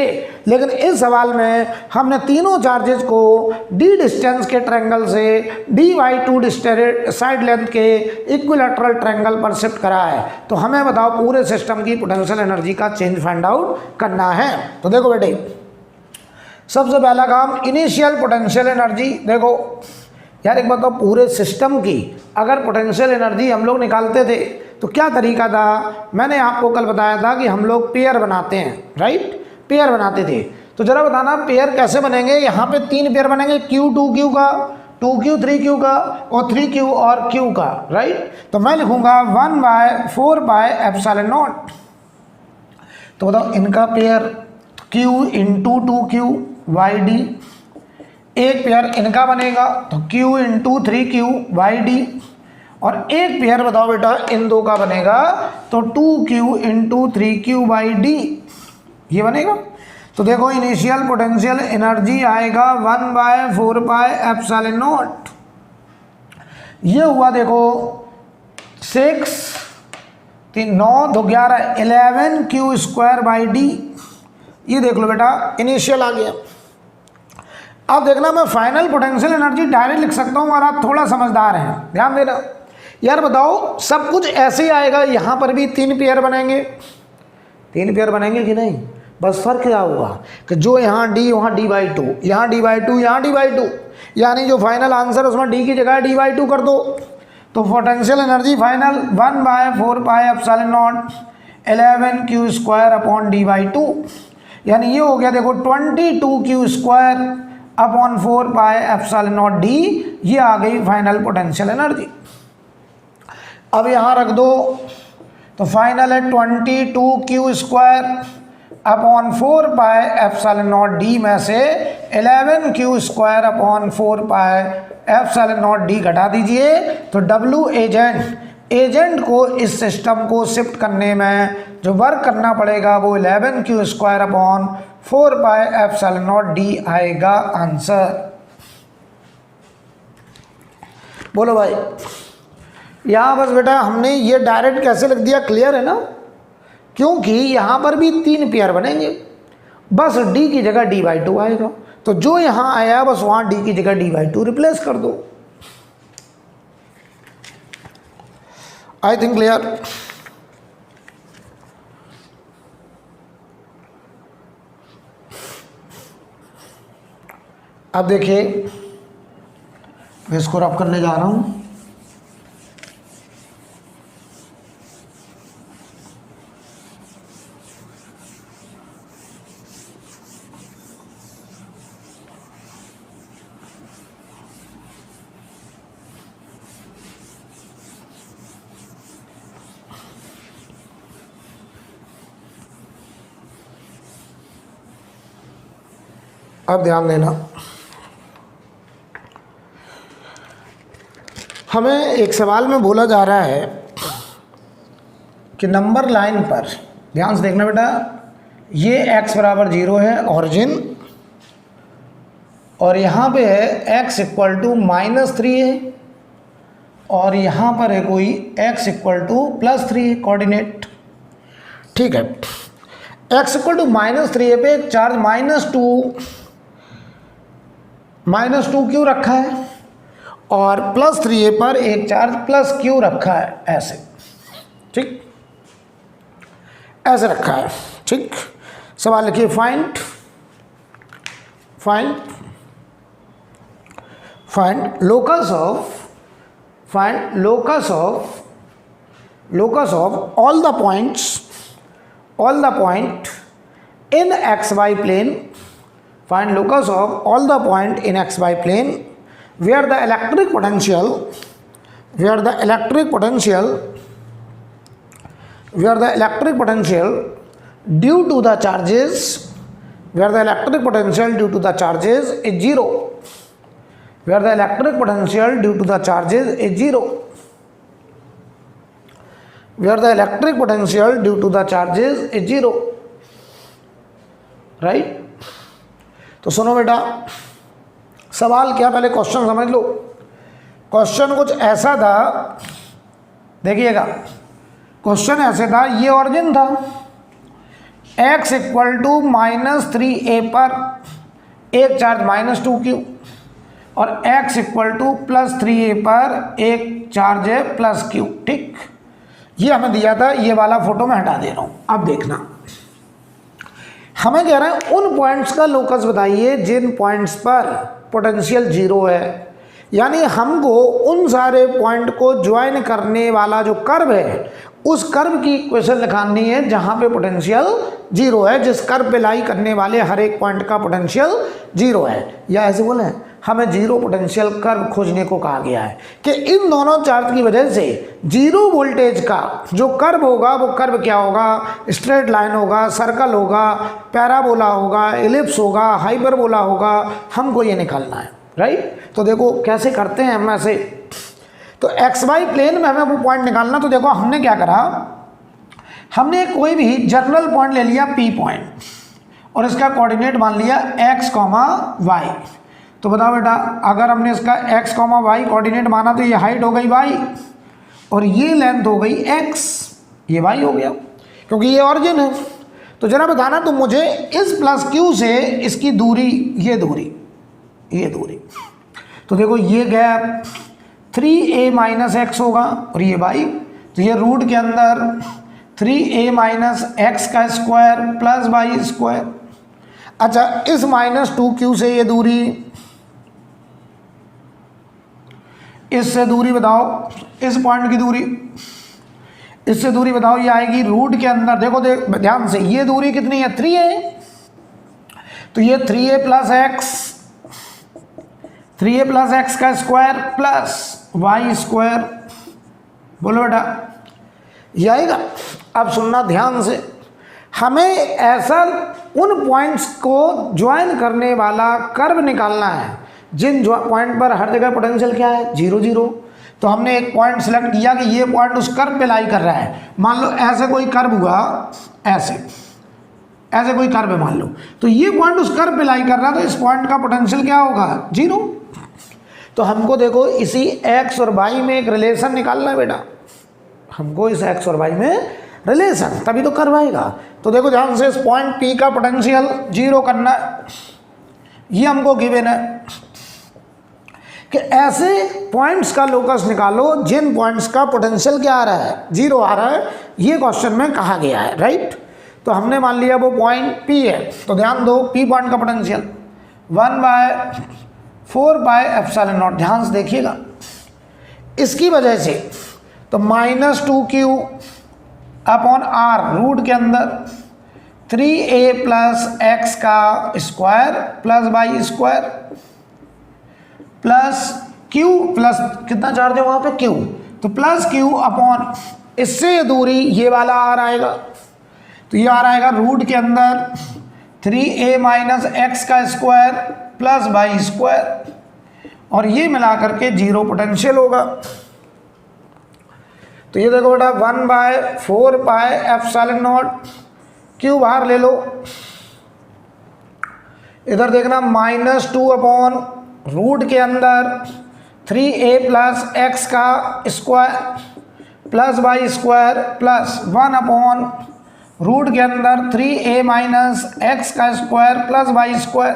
लेकिन इस सवाल में हमने तीनों चार्जेस को डी डिस्टेंस के ट्रायंगल से dy2 साइड लेंथ के इक्विलैटरल ट्रायंगल पर शिफ्ट करा है। तो हमें बताओ पूरे सिस्टम की पोटेंशियल एनर्जी का चेंज फाइंड आउट करना है। तो देखो बेटे, सबसे पहला काम इनिशियल पोटेंशियल एनर्जी। देखो यार एक बताओ, पूरे सिस्टम की अगर पोटेंशियल एनर्जी हम लोग निकालते थे तो क्या तरीका था? मैंने आपको कल बताया था कि हम लोग पेयर बनाते हैं, राइट? पेयर बनाते थे। तो जरा बताना पेयर कैसे बनेंगे। यहाँ पे 3 पेयर बनेंगे, Q 2Q का, 2Q 3Q का और 3Q और Q का, राइट? तो मैं लिखूंगा 1/4πε0। तो बताओ इनका pair Q into 2Q YD, एक पेयर इनका बनेगा तो Q इंटू 3Q YD, और एक पेयर बताओ बेटा इन दो का बनेगा तो 2Q इंटू 3Q YD, ये बनेगा। तो देखो इनिशियल पोटेंशियल एनर्जी आएगा 1/4πε0। ये हुआ देखो 6 3 9 2 11 11Q² D। ये देख लो बेटा इनिशियल आ गया। अब देखना मैं फाइनल पोटेंशियल एनर्जी डायरेक्ट लिख सकता हूँ और आप थोड़ा समझदार हैं, ध्यान देना। यार बताओ सब कुछ ऐसे ही आएगा, यहाँ पर भी 3 पेयर बनेंगे, 3 पेयर बनेंगे कि नहीं? बस फर्क क्या होगा कि जो यहाँ D वहाँ D/2, यहाँ D/2 यहाँ D/2, यानी जो फाइनल आंसर उसमें D की जगह D/2 कर दो। तो potential energy final 1/4πε0 11Q² D/2, यानी ये हो गया देखो 22Q²/4πε0 D। ये आ गई फाइनल पोटेंशियल एनर्जी। अब यहाँ रख दो तो फाइनल है 22Q²/4πε0 D में से 11Q²/4πε0 D घटा दीजिए। तो W एजेंट को इस सिस्टम को शिफ्ट करने में जो वर्क करना पड़ेगा वो 11Q²/4πε0 D आएगा आंसर। बोलो भाई, यहाँ बस बेटा हमने ये डायरेक्ट कैसे लिख दिया, क्लियर है ना? क्योंकि यहाँ पर भी 3 पेयर बनेंगे, बस D की जगह D/2 आएगा। तो जो यहाँ आया बस वहाँ D की जगह D/2 रिप्लेस कर दो। आई थिंक क्लियर। अब देखिए मैं इसको रब करने जा रहा हूँ। अब ध्यान देना, हमें एक सवाल में बोला जा रहा है कि नंबर लाइन पर, ध्यान से देखना बेटा, ये x = 0 है ऑरिजिन, और यहाँ पे है x = -3 है, और यहाँ पर है कोई x = +3 कोऑर्डिनेट। ठीक है, x = -3 पे एक चार्ज -2 रखा है और +3 पर एक चार्ज +q रखा है, ऐसे, ठीक, ऐसे रखा है। ठीक, सवाल लिखिए find locus of all the point in xy plane. Find locus of all the point in xy plane where the electric potential due to the charges is 0. Where the electric potential due to the charges is 0. Where the electric potential due to the charges is 0. Right? तो सुनो बेटा, सवाल क्या, पहले question समझ लो। Question कुछ ऐसा था, देखिएगा, क्वेश्चन ऐसे था, ये ऑरिजिन था, x इक्वल टू -3a पर एक चार्ज -2q और x इक्वल टू +3a पर एक चार्ज है +q। ठीक, ये हमें दिया था, ये वाला फोटो मैं हटा दे रहा हूँ। अब देखना, हमें कह रहा है उन पॉइंट्स का लोकस बताइए जिन पॉइंट्स पर पोटेंशियल 0 है। यानी हमको उन सारे पॉइंट को ज्वाइन करने वाला जो कर्व है उस कर्व की इक्वेशन निकालनी है जहाँ पे पोटेंशियल 0 है, जिस कर्व पे लाई करने वाले हर एक पॉइंट का पोटेंशियल 0 है। या ऐसे बोले हमें 0 पोटेंशियल कर्व खोजने को कहा गया है कि इन दोनों चार्ज की वजह से 0 वोल्टेज का जो कर्व होगा वो कर्व क्या होगा, स्ट्रेट लाइन होगा, सर्कल होगा, पैराबोला होगा, एलिप्स होगा, हाइपरबोला होगा, हमको ये निकालना है। राइट, तो देखो कैसे करते हैं हम ऐसे। तो एक्स वाई प्लेन में हमें वो पॉइंट निकालना। तो देखो हमने क्या करा, हमने कोई भी जनरल पॉइंट ले लिया P पॉइंट और इसका कोऑर्डिनेट मान लिया x, y। तो बताओ बेटा, अगर हमने इसका x, y कोऑर्डिनेट माना तो ये हाइट हो गई y और ये लेंथ हो गई x, ये y हो गया क्योंकि ये ऑरिजिन है। तो जरा बताना तो मुझे इस +q से इसकी दूरी, ये दूरी, ये दूरी, तो देखो ये गैप 3a - x होगा और ये y, तो ये रूट के अंदर 3a - x का स्क्वायर प्लस y स्क्वायर। अच्छा, इस -2q से ये दूरी, इससे दूरी बताओ, इस पॉइंट की दूरी, इससे दूरी बताओ, ये आएगी रूट के अंदर। देखो ध्यान से, ये दूरी कितनी है, 3a, तो ये 3a + x, 3a + x का स्क्वायर प्लस y स्क्वायर। बोलो बेटा, ये आएगा। अब सुनना ध्यान से, हमें ऐसा उन पॉइंट्स को ज्वाइन करने वाला कर्व निकालना है जिन पॉइंट पर हर जगह पोटेंशियल क्या है, 0 0। तो हमने एक पॉइंट सेलेक्ट किया कि ये पॉइंट उस कर्व पे लाई कर रहा है। मान लो ऐसे कोई कर्व हुआ, ऐसे कोई कर्व है मान लो, तो ये पॉइंट उस कर्व पे लाई कर रहा है, तो इस पॉइंट का पोटेंशियल क्या होगा, 0। तो हमको देखो इसी x और y में एक रिलेशन निकालना है बेटा, हमको इस x और y में रिलेशन, तभी तो कर्व आएगा। तो देखो ध्यान से, इस पॉइंट P का पोटेंशियल 0 करना है, ये हमको गिवन है कि ऐसे पॉइंट्स का लोकस निकालो जिन पॉइंट्स का पोटेंशियल क्या आ रहा है, 0 आ रहा है। ये क्वेश्चन में कहा गया है। राइट, तो हमने मान लिया वो पॉइंट P है। तो ध्यान दो, P पॉइंट का पोटेंशियल 1/4πε0। ध्यान से देखिएगा, इसकी वजह से तो -2q अपॉन r रूट के अंदर 3a + x का square plus y square plus q, plus कितना चार्ज है वहाँ पे, q, तो +q अपॉन इससे दूरी ये वाला r आएगा, तो ये r आएगा रूट के अंदर 3a - x का स्क्वायर प्लस y स्क्वायर, और ये मिला करके 0 पोटेंशियल होगा। तो ये देखो बेटा 1/4πε0, क्यू बाहर ले लो, इधर देखना -2 अपॉन रूट के अंदर 3a + x का square plus y square plus 1 upon root के अंदर 3a - x का स्क्वायर प्लस y स्क्वायर,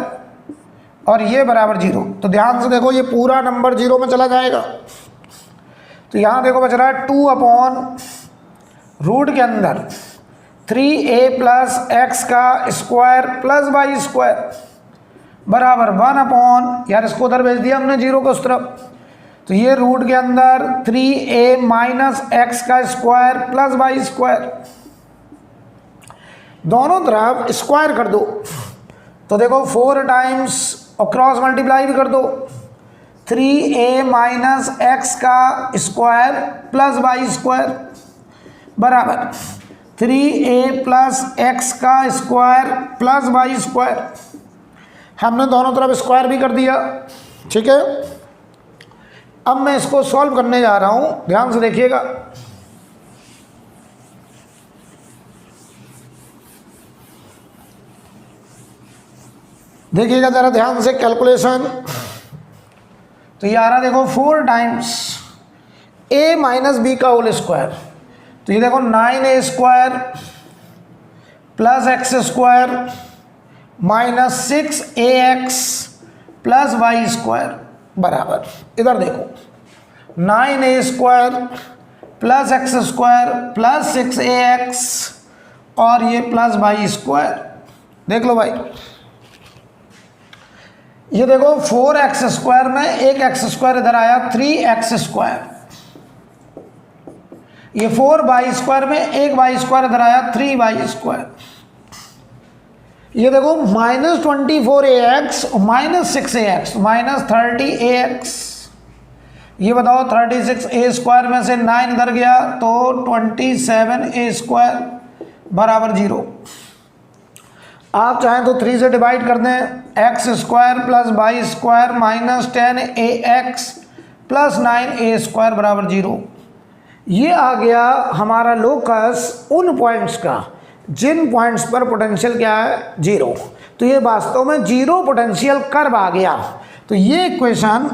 और ये बराबर 0। तो ध्यान से देखो, ये पूरा नंबर 0 में चला जाएगा। तो यहाँ देखो बच रहा है 2 अपॉन रूट के अंदर 3a + x का स्क्वायर प्लस y स्क्वायर बराबर 1 अपॉन, यार इसको उधर भेज दिया हमने 0 को उस तरफ, तो ये रूट के अंदर 3a - x का स्क्वायर प्लस y स्क्वायर, दोनों तरफ स्क्वायर कर दो। तो देखो 4 टाइम्स और क्रॉस मल्टीप्लाई भी कर दो, 3a - x का स्क्वायर प्लस y स्क्वायर बराबर 3a + x का स्क्वायर प्लस y स्क्वायर। हमने दोनों तरफ स्क्वायर भी कर दिया, ठीक है। अब मैं इसको सॉल्व करने जा रहा हूं, ध्यान से देखिएगा। देखिएगा जरा ध्यान से कैलकुलेशन। तो ये आ रहा देखो 4 टाइम्स a - b का होल स्क्वायर, तो ये देखो 9a² plus x square minus 6ax plus y square बराबर, इधर देखो 9a square plus x square plus 6ax और ये प्लस वाई स्क्वायर। देख लो भाई, ये देखो 4x स्क्वायर में एक एक्स स्क्वायर इधर आया 3x स्क्वायर, ये 4y स्क्वायर में एक वाई स्क्वायर इधर आया 3y स्क्वायर। ये देखो -24ax minus 6ax minus 30ax। ये बताओ 36a स्क्वायर में से 9 इधर गया तो 27a स्क्वायर बराबर 0। आप चाहें तो 3 से डिवाइड कर दें, x square plus y square minus 10ax plus 9a square बराबर 0। ये आ गया हमारा लोकस उन पॉइंट्स का जिन पॉइंट्स पर पोटेंशियल क्या है 0। तो ये वास्तव में 0 पोटेंशियल कर्व आ गया। तो ये इक्वेशन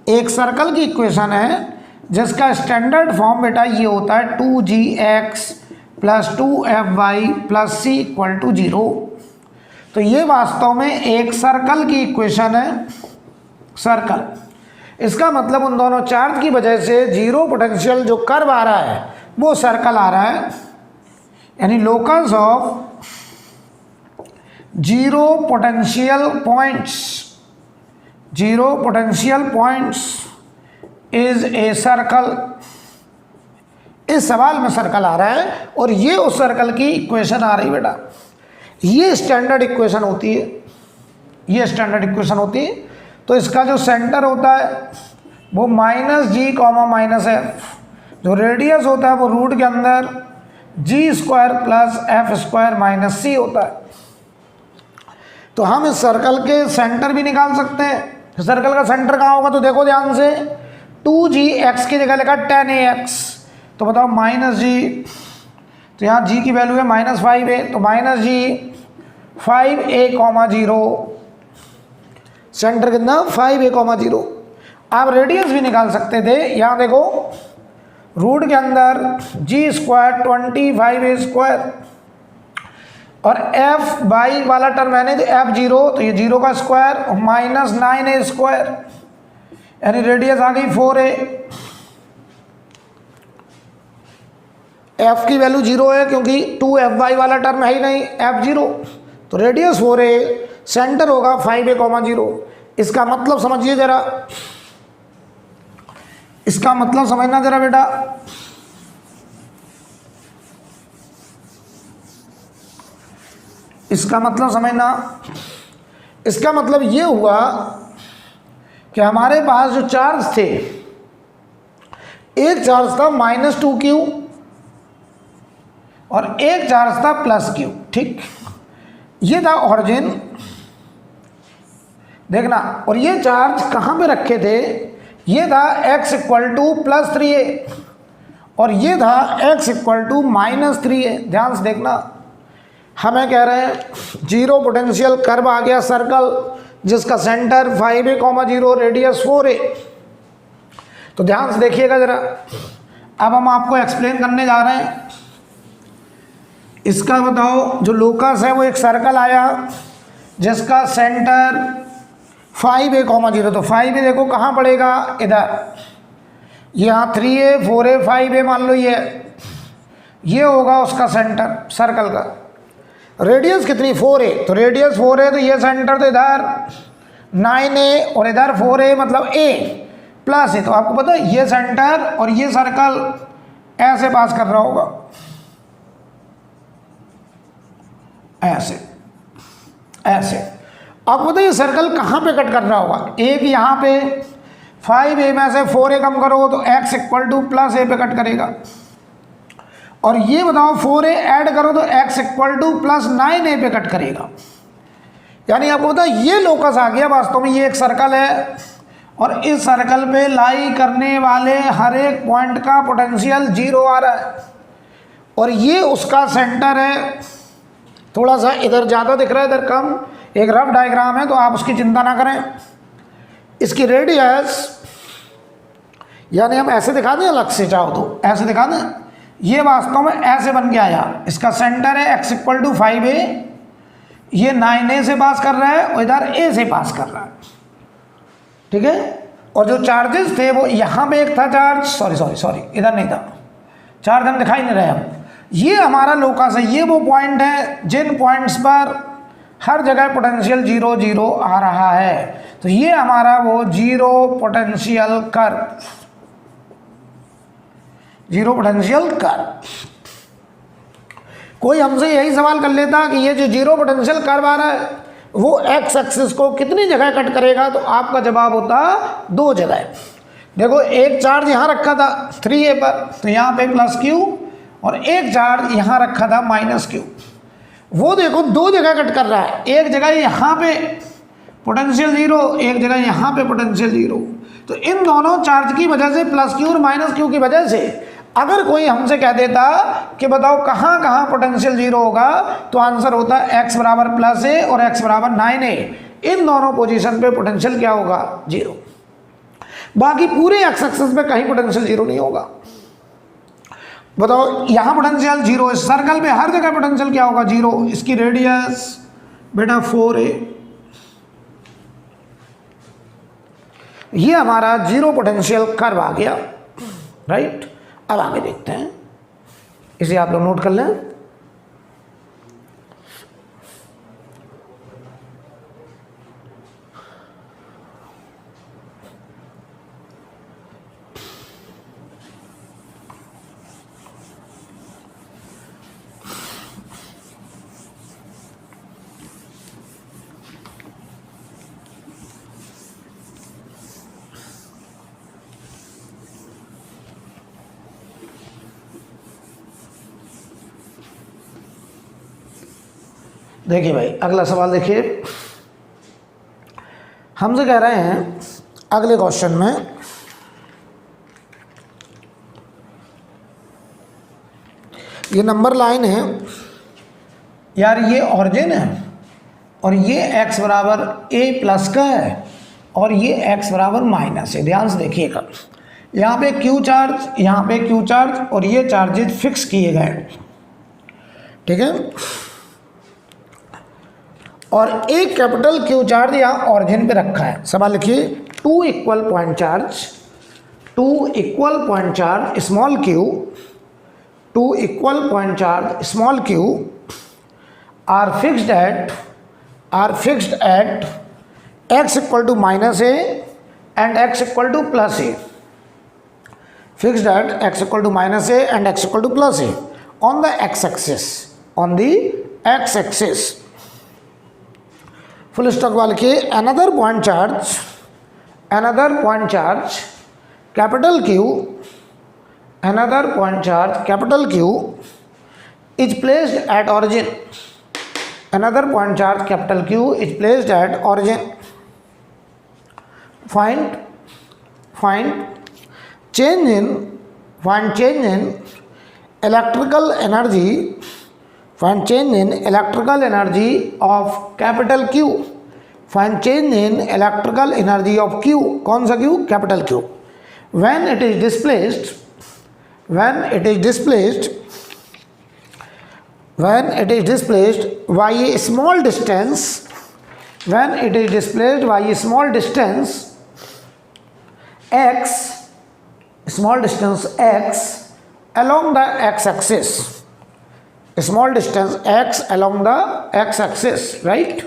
एक सर्कल की इक्वेशन है जिसका स्टैंडर्ड फॉर्म बेटा ये होता है 2gx plus 2fy plus c equal to 0। तो ये वास्तव में एक सर्कल की इक्वेशन है, सर्कल। इसका मतलब उन दोनों चार्ज की वजह से 0 पोटेंशियल जो कर्व आ रहा है वो सर्कल आ रहा है, यानी locus of 0 potential points, 0 potential points is a circle. इस सवाल में सर्कल आ रहा है और ये उस सर्कल की इक्वेशन आ रही बेटा। ये स्टैंडर्ड इक्वेशन होती है, ये स्टैंडर्ड इक्वेशन होती है। तो इसका जो सेंटर होता है वो -g, -f, जो रेडियस होता है वो रूट के अंदर g square plus f square minus c होता है। तो हम इस सर्कल के सेंटर भी निकाल सकते हैं। सर्कल का सेंटर कहाँ होगा तो देखो ध्यान से, 2gx की जगह लिखा 10ax, तो बताओ -g, तो यहाँ g की वैल्यू है -5a, तो -g 5a, 0, सेंटर कितना 5a, 0। आप रेडियस भी निकाल सकते थे। यहाँ देखो रूट के अंदर g स्क्वायर 25a स्क्वायर और f बाई वाला टर्म है तो f0, तो ये 0 का स्क्वायर माइनस 9a स्क्वायर, यानी रेडियस आ गई 4a। f की वैल्यू 0 है क्योंकि 2fy वाला टर्म है ही नहीं, f0, तो रेडियस 4a, सेंटर होगा 5a, 0। इसका मतलब समझिए जरा, इसका मतलब समझना जरा बेटा। इसका मतलब समझना, इसका मतलब ये हुआ कि हमारे पास जो चार्ज थे, एक चार्ज था -2q और एक चार्ज था +q, ठीक। ये था ऑरिजिन, देखना। और ये चार्ज कहाँ पे रखे थे, ये था x = +3a और ये था x = -3a। ध्यान से देखना, हमें कह रहे हैं 0 पोटेंशियल कर्व आ गया सर्कल जिसका सेंटर 5a, 0, रेडियस 4a। तो ध्यान से देखिएगा जरा, अब हम आपको एक्सप्लेन करने जा रहे हैं। इसका बताओ जो लोकस है वो एक सर्कल आया जिसका सेंटर 5a, 0, तो 5a देखो कहाँ पड़ेगा, इधर। यहाँ 3a, 4a, 5a मान लो ये होगा उसका सेंटर सर्कल का। रेडियस कितनी 4a, तो रेडियस 4a, तो ये सेंटर तो इधर 9a और इधर 4a मतलब a प्लस a। तो आपको पता है ये सेंटर और ये सर्कल ऐसे पास कर रहा होगा, ऐसे ऐसे। आपको पता है ये सर्कल कहाँ पे कट कर रहा होगा, एक यहाँ पे 5a में से 4a कम करो तो x = +a पे कट करेगा, और ये बताओ 4a ऐड करो तो x = +9a पे कट करेगा। यानी आपको पता है ये लोकस आ गया। वास्तव में ये एक सर्कल है और इस सर्कल पे लाई करने वाले हर एक पॉइंट का पोटेंशियल 0 आ रहा है और ये उसका सेंटर है। थोड़ा सा इधर ज़्यादा दिख रहा है, इधर कम। एक रफ डायग्राम है तो आप उसकी चिंता ना करें। इसकी रेडियस, यानी हम ऐसे दिखा दें, अलग से चाहो तो ऐसे दिखा दें, ये वास्तव में ऐसे बन के आया, इसका सेंटर है x इक्वल टू 5a, ये 9a से पास कर रहा है और इधर a से पास कर रहा है, ठीक है। और जो चार्जेस थे वो यहाँ पे एक था चार्ज, सॉरी इधर नहीं था चार्ज, हम दिखाई नहीं रहे हम। ये हमारा लोकस है, ये वो पॉइंट है जिन पॉइंट्स पर हर जगह पोटेंशियल 0 0 आ रहा है। तो ये हमारा वो zero potential curve, zero potential curve. कोई हमसे यही सवाल कर लेता कि ये जो जीरो पोटेंशियल कर्व आ रहा है वो एक्स एक्सिस को कितनी जगह कट करेगा, तो आपका जवाब होता 2 जगह। देखो एक चार्ज यहाँ रखा था 3a पर, तो यहाँ पे प्लस q, और एक चार्ज यहाँ रखा था माइनस q, वो देखो 2 जगह कट कर रहा है। एक जगह यहाँ पे पोटेंशियल 0, एक जगह यहाँ पे पोटेंशियल 0। तो इन दोनों चार्ज की वजह से प्लस q और माइनस q की वजह से अगर कोई हमसे कह देता कि बताओ कहाँ कहाँ पोटेंशियल 0 होगा, तो आंसर होता है x बराबर प्लस a और x बराबर 9a। इन दोनों पोजीशन पे पोटेंशियल क्या होगा, 0। बाकी पूरे x एक्सिस पे कहीं पोटेंशियल 0 नहीं होगा। बताओ यहाँ पोटेंशियल 0, इस सर्कल पे हर जगह पोटेंशियल क्या होगा, 0। इसकी रेडियस बेटा 4a। ये हमारा जीरो पोटेंशियल कर्व आ गया, राइट। अब आगे देखते हैं, इसे आप लोग नोट कर लें। देखिए भाई अगला सवाल देखिए, हमसे कह रहे हैं अगले क्वेश्चन में ये नंबर लाइन है यार, ये ऑरिजिन है और ये x बराबर a प्लस का है और ये x बराबर माइनस है। ध्यान से देखिएगा, यहाँ पे q चार्ज, यहाँ पे q चार्ज और ये चार्जेज फिक्स किए गए, ठीक है। और एक कैपिटल Q चार्ज यहाँ ऑरिजिन पे रखा है। सवाल लिखिए, 2 equal point charge small q, 2 equal point charge small q are fixed at x equal to minus a and x equal to plus a, fixed at x equal to minus a and x equal to plus a on the x axis, full stock वाले के another point charge capital Q is placed at origin, another point charge capital Q is placed at origin. Find change in electrical energy of capital Q, find change in electrical energy of Q, कौन सा Q, capital Q, when it is displaced by a small distance, x along the x-axis, small distance x along the x-axis, right?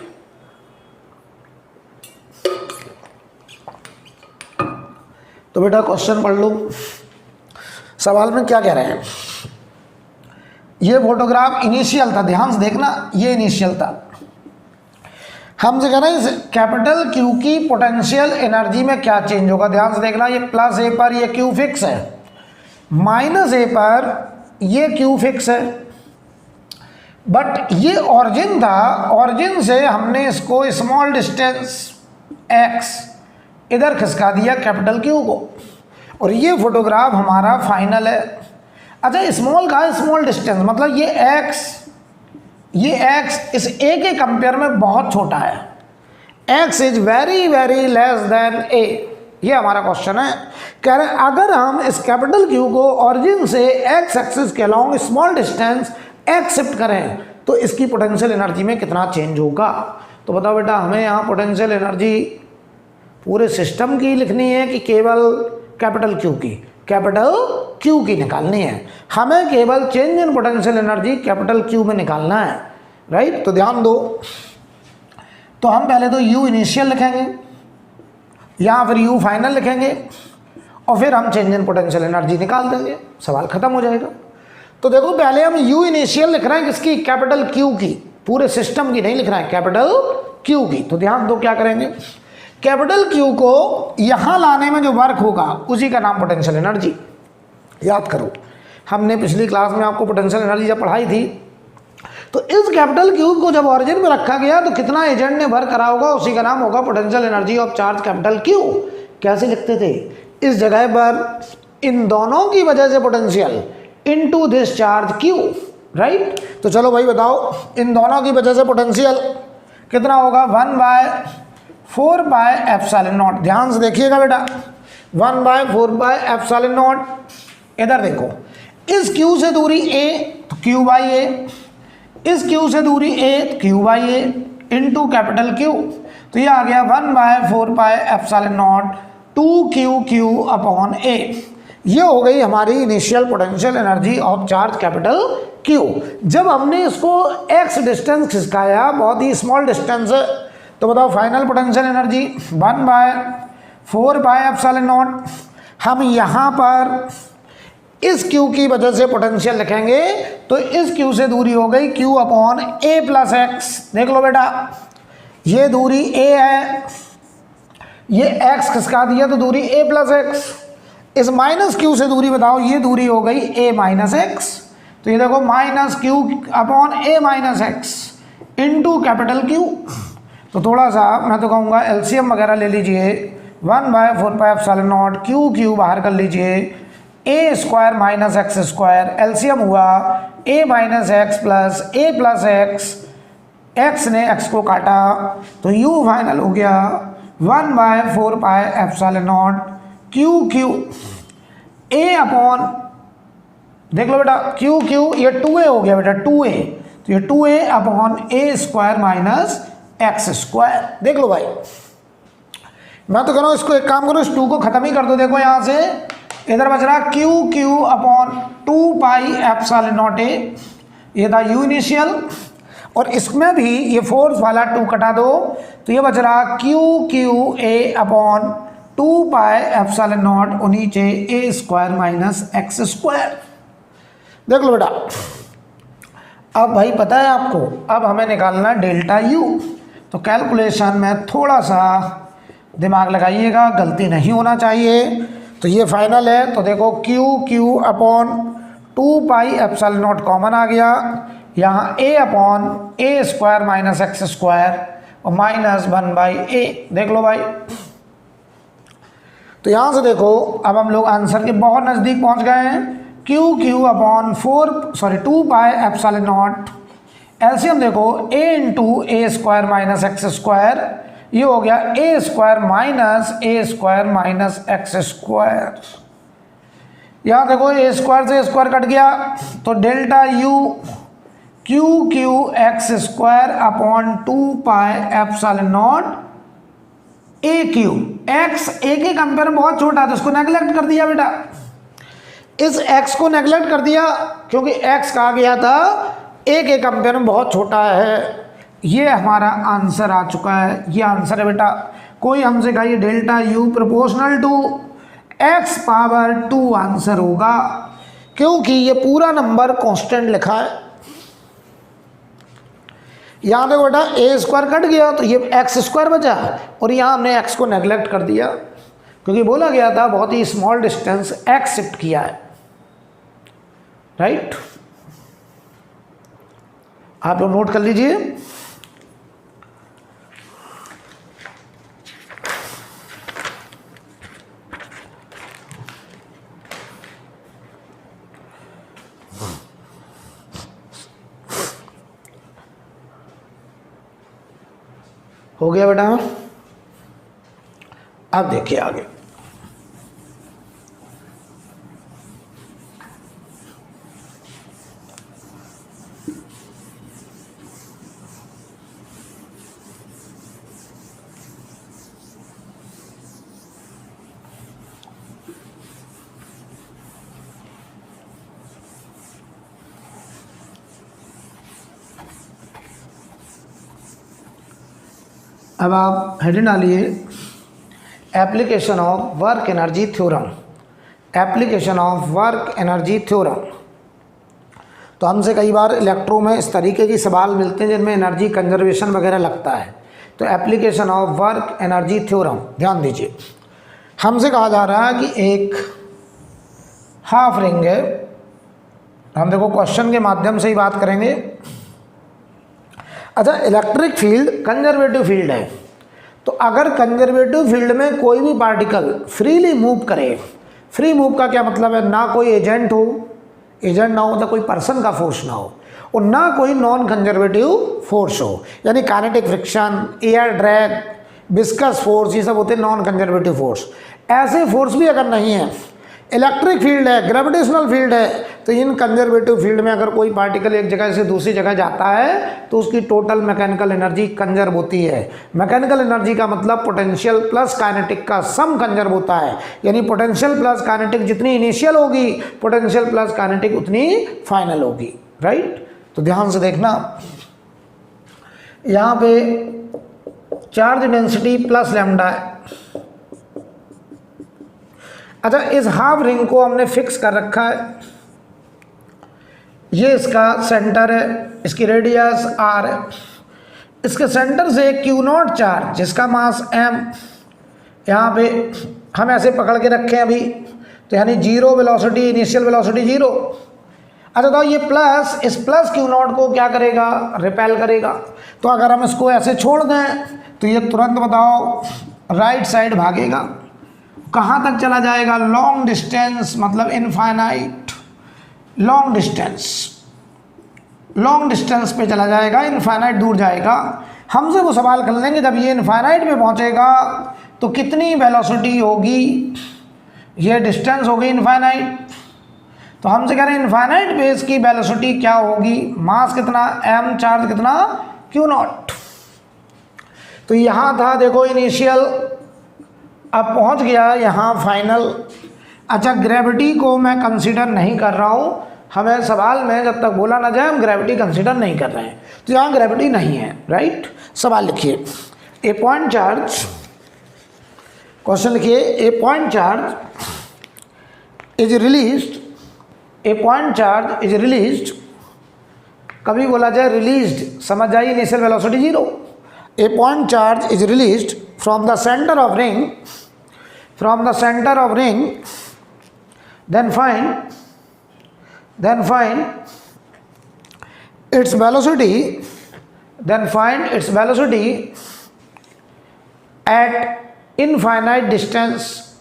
तो बेटा question पढ़ लो, सवाल में क्या कह रहे हैं। ये फोटोग्राफ इनिशियल था, ध्यान से देखना, ये इनिशियल था। हमसे कह रहे हैं कैपिटल Q की पोटेंशियल एनर्जी में क्या चेंज होगा। ध्यान से देखना, ये प्लस a पर ये Q फिक्स है, माइनस a पर ये Q फिक्स है, बट ये ऑरिजिन था, ऑरिजिन से हमने इसको स्मॉल डिस्टेंस x इधर खिसका दिया कैपिटल Q को, और ये फोटोग्राफ हमारा फाइनल है। अच्छा स्मॉल का स्मॉल डिस्टेंस मतलब ये x इस a के कंपेयर में बहुत छोटा है, x is very very less than a। ये हमारा क्वेश्चन है कह रहे हैं अगर हम इस कैपिटल क्यू को ऑरिजिन से एक्स एक्सिस के along small distance x shift करें तो इसकी पोटेंशियल एनर्जी में कितना चेंज होगा। तो बताओ बेटा, हमें यहाँ पोटेंशियल एनर्जी पूरे सिस्टम की लिखनी है कि केवल कैपिटल क्यू की? कैपिटल क्यू की निकालनी है। हमें केवल change in potential energy capital Q में निकालना है, राइट। तो ध्यान दो, तो हम पहले तो यू इनिशियल लिखेंगे या फिर यू फाइनल लिखेंगे और फिर हम चेंज इन पोटेंशियल एनर्जी निकाल देंगे, सवाल खत्म हो जाएगा। तो देखो पहले हम यू इनिशियल लिख रहे हैं किसकी? कैपिटल क्यू की, पूरे सिस्टम की नहीं लिख रहे हैं, कैपिटल क्यू की। तो ध्यान दो क्या करेंगे, कैपिटल क्यू को यहां लाने में जो वर्क होगा उसी का नाम पोटेंशियल एनर्जी। याद करो, हमने पिछली क्लास में आपको पोटेंशियल एनर्जी जब पढ़ाई थी तो इस कैपिटल क्यू को जब ऑरिजिन में रखा गया तो कितना एजेंट ने वर्क करा होगा उसी का नाम होगा potential energy of charge capital Q. कैसे लिखते थे? इस जगह पर इन दोनों की वजह से potential into this charge Q, right. तो चलो भाई बताओ, इन दोनों की वजह से पोटेंशियल कितना होगा? 1/4πε0। ध्यान से देखिएगा बेटा, 1/4πε0। इधर देखो, इस क्यू से दूरी a तो q बाई ए, इस क्यू से दूरी a तो q by A into capital Q. तो ये आ गया 1/4πε0 2q अपॉन a। ये हो गई हमारी initial potential energy of charge capital Q. जब हमने इसको x डिस्टेंस खिसकाया, बहुत ही स्मॉल डिस्टेंस है, तो बताओ फाइनल पोटेंशियल एनर्जी 1/4πε0। हम यहाँ पर इस q की वजह से पोटेंशियल लिखेंगे तो इस q से दूरी हो गई q upon a plus x. देख लो बेटा, ये दूरी a है, ये x खिसका दिया तो दूरी a प्लस एक्स। इस माइनस q से दूरी बताओ, ये दूरी हो गई a माइनस एक्स। तो ये देखो minus q upon a minus x into capital Q. तो थोड़ा सा मैं तो कहूँगा एलसीएम वगैरह ले लीजिए, 1/4πε0 q बाहर कर लीजिए, a square minus X square, LCM हुआ a minus x plus x, x ने x को काटा तो u फाइनल हो गया 1/4πε0 q a अपॉन, देख लो बेटा q ये 2a हो गया बेटा, 2a, तो ये 2a upon a square minus X square. देख लो भाई, मैं तो कह रहा हूँ इसको एक काम करो, इस 2 को खत्म ही कर दो। देखो यहाँ से इधर बच रहा q अपॉन 2πε0a, ये था u इनिशियल, और इसमें भी ये फोर्स वाला 2 कटा दो तो ये बच रहा qa अपॉन 2πε0 और नीचे a square minus X square. देख लो बेटा, अब भाई पता है आपको, अब हमें निकालना है डेल्टा u। तो कैलकुलेशन में थोड़ा सा दिमाग लगाइएगा, गलती नहीं होना चाहिए। तो ये फाइनल है, तो देखो q अपॉन 2πε0 कॉमन आ गया, यहाँ a upon a square minus X square और माइनस 1/a। देख लो भाई, तो यहाँ से देखो अब हम लोग आंसर के बहुत नज़दीक पहुँच गए हैं। q अपॉन 2πε0, एलसीएम देखो a into A square minus X square, ये हो गया a square minus X square. यहाँ देखो a स्क्वायर से स्क्वायर कट गया तो delta u q X square upon 2πε0 a Q. x a के कंपेयर में बहुत छोटा था, इसको नेगलेक्ट कर दिया बेटा, इस x को नेगलेक्ट कर दिया क्योंकि x कहा गया था a के कंपेयर में बहुत छोटा है। ये हमारा आंसर आ चुका है, ये आंसर है बेटा। कोई हमसे कहा ये delta u proportional to x power 2 answer होगा, क्योंकि ये पूरा नंबर कांस्टेंट लिखा है। यहाँ देखो बेटा a स्क्वायर कट गया तो ये एक्स स्क्वायर बचा, और यहाँ हमने x को नेगलेक्ट कर दिया क्योंकि बोला गया था बहुत ही स्मॉल डिस्टेंस x शिफ्ट किया है, राइट। आप लोग नोट कर लीजिए। हो गया बेटा, अब देखिए आगे। अब आप हेडिंग डालिए application of work energy theorem, application of work energy theorem. तो हमसे कई बार इलेक्ट्रो में इस तरीके की सवाल मिलते हैं जिनमें एनर्जी कंजर्वेशन वगैरह लगता है। तो application of work energy theorem, ध्यान दीजिए, हमसे कहा जा रहा है कि एक हाफ रिंग है, हम देखो क्वेश्चन के माध्यम से ही बात करेंगे। अच्छा, इलेक्ट्रिक फील्ड कंजर्वेटिव फील्ड है, तो अगर कंजर्वेटिव फील्ड में कोई भी पार्टिकल फ्रीली मूव करे, फ्री मूव का क्या मतलब है, ना कोई एजेंट हो, एजेंट ना हो मतलब कोई पर्सन का फोर्स ना हो, और ना कोई नॉन कंजर्वेटिव फोर्स हो, यानी kinetic friction, air drag, viscous force, ये सब होते हैं नॉन कंजर्वेटिव फोर्स। ऐसे फोर्स भी अगर नहीं है, इलेक्ट्रिक फील्ड है, ग्रेविटेशनल फील्ड है, तो इन कंजर्वेटिव फील्ड में अगर कोई पार्टिकल एक जगह से दूसरी जगह जाता है तो उसकी टोटल मैकेनिकल एनर्जी कंजर्व होती है। मैकेनिकल एनर्जी का मतलब पोटेंशियल प्लस काइनेटिक का सम कंजर्व होता है, यानी पोटेंशियल प्लस काइनेटिक जितनी इनिशियल होगी, पोटेंशियल प्लस काइनेटिक उतनी फाइनल होगी, राइट। तो ध्यान से देखना, यहाँ पे चार्ज डेंसिटी प्लस लैम्डा है। अच्छा, इस हाफ रिंग को हमने फिक्स कर रखा है, ये इसका सेंटर है, इसकी रेडियस r है, इसके सेंटर से Q0 चार्ज जिसका मास m, यहाँ पे हम ऐसे पकड़ के रखें अभी, तो यानी zero velocity, initial velocity zero. अच्छा, तो ये प्लस, इस प्लस Q0 को क्या करेगा, रिपेल करेगा। तो अगर हम इसको ऐसे छोड़ दें तो ये तुरंत बताओ राइट साइड भागेगा, कहाँ तक चला जाएगा, लॉन्ग डिस्टेंस, मतलब इनफाइनाइट, लॉन्ग डिस्टेंस पे चला जाएगा, इनफाइनाइट दूर जाएगा। हमसे वो सवाल कर लेंगे जब ये इनफाइनाइट पे पहुँचेगा तो कितनी वेलोसिटी होगी, ये डिस्टेंस होगी इनफाइनाइट। तो हमसे कह रहे हैं इनफाइनाइट पे इसकी वेलोसिटी क्या होगी, मास कितना m, चार्ज कितना Q0। तो यहाँ था देखो इनिशियल, अब पहुंच गया यहाँ फाइनल। अच्छा, ग्रेविटी को मैं कंसीडर नहीं कर रहा हूँ, हमें सवाल में जब तक बोला ना जाए हम ग्रेविटी कंसीडर नहीं कर रहे हैं, तो यहाँ ग्रेविटी नहीं है, राइट। सवाल लिखिए, ए पॉइंट चार्ज, क्वेश्चन लिखिए, a point charge is released, a point charge is released, कभी बोला जाए रिलीज्ड समझ जाइए, initial velocity zero. A point charge is released from the centre of ring, from the center of ring, then find its velocity, at infinite distance,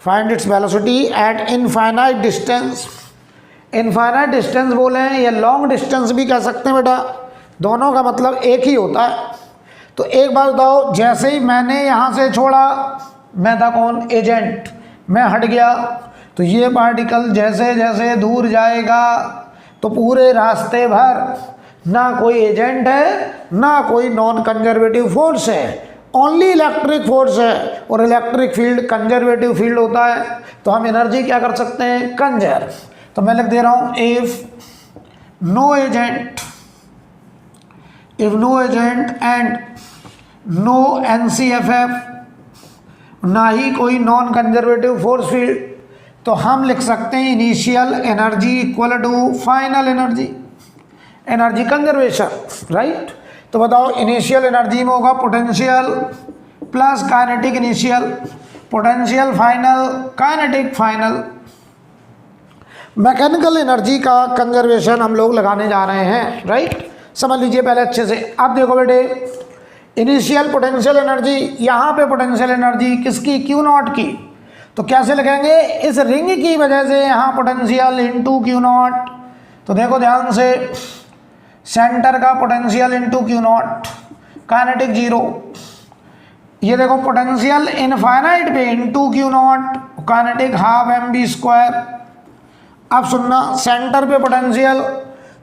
find its velocity at infinite distance। infinite distance बोले हैं या long distance भी कह सकते हैं बेटा, दोनों का मतलब एक ही होता है। तो एक बार बताओ, जैसे ही मैंने यहाँ से छोड़ा, मैं था कौन, एजेंट, मैं हट गया, तो ये पार्टिकल जैसे जैसे दूर जाएगा तो पूरे रास्ते भर ना कोई एजेंट है, ना कोई नॉन कंजर्वेटिव फोर्स है, ओनली इलेक्ट्रिक फोर्स है, और इलेक्ट्रिक फील्ड कंजर्वेटिव फील्ड होता है। तो हम एनर्जी क्या कर सकते हैं, कंजर्व। तो मैं लिख दे रहा हूँ, if no agent and no NCFF, ना ही कोई नॉन कंजर्वेटिव फोर्स फील्ड, तो हम लिख सकते हैं initial energy equal to final energy, energy conservation, right. तो बताओ इनिशियल एनर्जी में होगा potential plus kinetic initial, potential final, kinetic final. Mechanical energy का कंजर्वेशन हम लोग लगाने जा रहे हैं, राइट। समझ लीजिए पहले अच्छे से। अब देखो बेटे, इनिशियल पोटेंशियल एनर्जी, यहाँ पे पोटेंशियल एनर्जी किसकी, Q0 की, तो कैसे लिखेंगे, इस रिंग की वजह से यहाँ पोटेंशियल इंटू Q0। तो देखो ध्यान से, सेंटर का potential into Q0, kinetic zero. ये देखो पोटेंशियल इनफाइनाइट पे into Q0, kinetic half mv²। अब सुनना, सेंटर पे पोटेंशियल,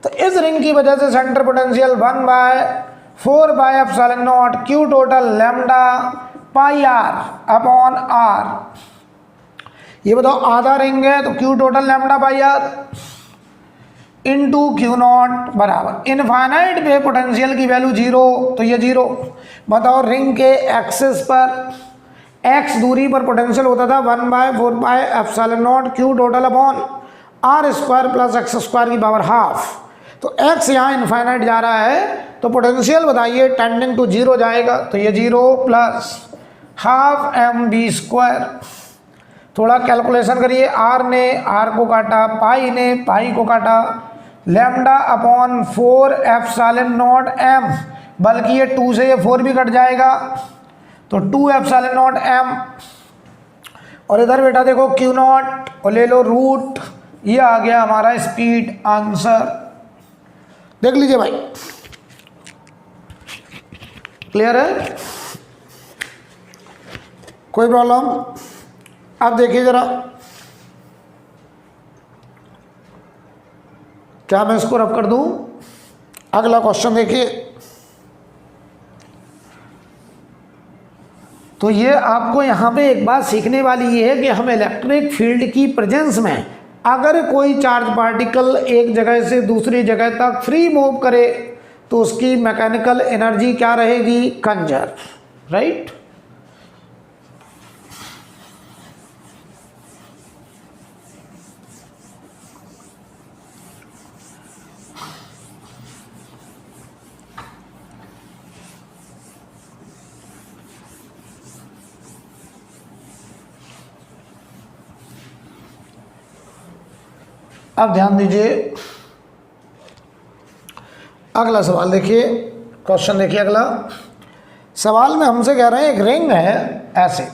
तो इस रिंग की वजह से centre potential 1/4πε0 Q total lambda pi r upon r। ये बताओ आधा रिंग है तो Q total lambda pi r। Into Q naught बराबर इनफाइनाइट पे पोटेंशियल की वैल्यू 0, तो ये 0। बताओ रिंग के एक्सिस पर x दूरी पर पोटेंशियल होता था 1/4πε0 Q total upon are square plus x square की पावर हाफ। तो x यहाँ इनफाइनाइट जा रहा है तो पोटेंशियल बताइए टेंडिंग टू 0 जाएगा, तो ये 0 प्लस हाफ mv²। थोड़ा कैलकुलेशन करिए, r ने r को काटा, पाई ने पाई को काटा, लैम्डा अपॉन 4ε0 m, बल्कि ये 2 से ये 4 भी कट जाएगा तो 2ε0 m। और इधर बेटा देखो क्यू नॉट और ले लो रूट, ये आ गया हमारा स्पीड आंसर। देख लीजिए भाई, क्लियर है, कोई प्रॉब्लम? अब देखिए जरा, क्या मैं इसको रब कर दूं? अगला क्वेश्चन देखिए। तो ये आपको यहाँ पे एक बात सीखने वाली ये है कि हम इलेक्ट्रिक फील्ड की प्रेजेंस में अगर कोई चार्ज पार्टिकल एक जगह से दूसरी जगह तक फ्री मूव करे तो उसकी मैकेनिकल एनर्जी क्या रहेगी? Conserve, right. अब ध्यान दीजिए, अगला सवाल देखिए, क्वेश्चन देखिए। अगला सवाल में हमसे कह रहे हैं एक रिंग है ऐसे,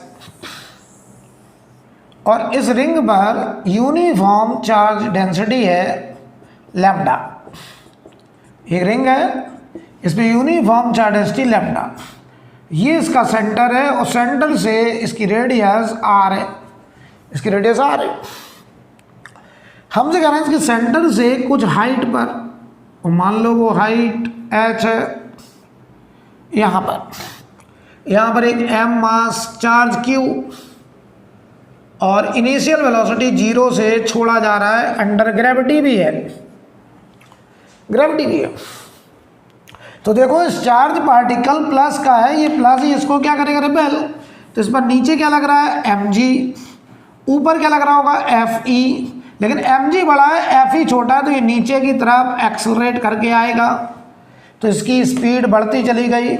और इस रिंग पर यूनिफॉर्म चार्ज डेंसिटी है लैम्डा। एक रिंग है, इस पे यूनिफॉर्म चार्ज डेंसिटी लैम्डा, ये इसका सेंटर है और सेंटर से इसकी रेडियस आर है, इसकी रेडियस आर है। हमसे कह रहे हैं इसके सेंटर से कुछ हाइट पर, मान लो वो हाइट h है, यहाँ पर एक m मास चार्ज q और इनिशियल वेलोसिटी 0 से छोड़ा जा रहा है, अंडर ग्रेविटी भी है, ग्रेविटी भी है। तो देखो इस चार्ज पार्टिकल प्लस का है, ये प्लस ही इसको क्या करेगा रिपेल, तो इस पर नीचे क्या लग रहा है? mg, ऊपर क्या लग रहा होगा? fe, लेकिन mg बड़ा है fe छोटा है, तो ये नीचे की तरफ एक्सेलरेट करके आएगा, तो इसकी स्पीड बढ़ती चली गई।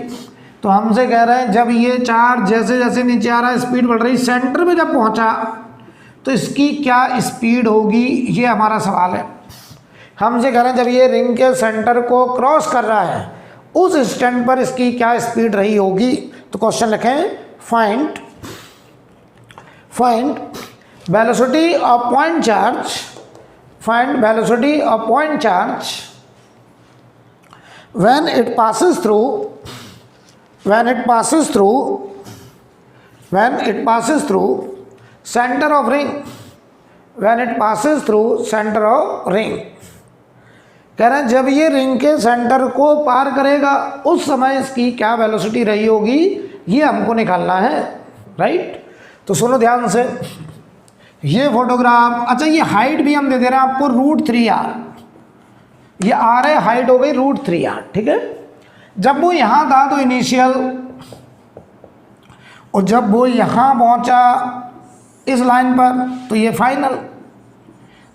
तो हमसे कह रहे हैं जब ये चार्ज जैसे जैसे नीचे आ रहा है स्पीड बढ़ रही, सेंटर में जब पहुंचा तो इसकी क्या स्पीड होगी, ये हमारा सवाल है। हमसे कह रहे हैं जब ये रिंग के सेंटर को क्रॉस कर रहा है उस इंस्टेंट पर इसकी क्या स्पीड रही होगी। तो क्वेश्चन लिखें find velocity of point charge, find velocity of point charge when it passes through center of ring, when it passes through center of ring। कह रहे हैं जब ये रिंग के सेंटर को पार करेगा उस समय इसकी क्या वेलोसिटी रही होगी, ये हमको निकालना है, राइट। तो सुनो ध्यान से, ये फोटोग्राफ, अच्छा ये हाइट भी हम दे दे रहे हैं आपको √3r, ये r है, हाइट हो गई √3r, ठीक है। जब वो यहाँ था तो इनिशियल, और जब वो यहाँ पहुँचा इस लाइन पर तो ये फाइनल।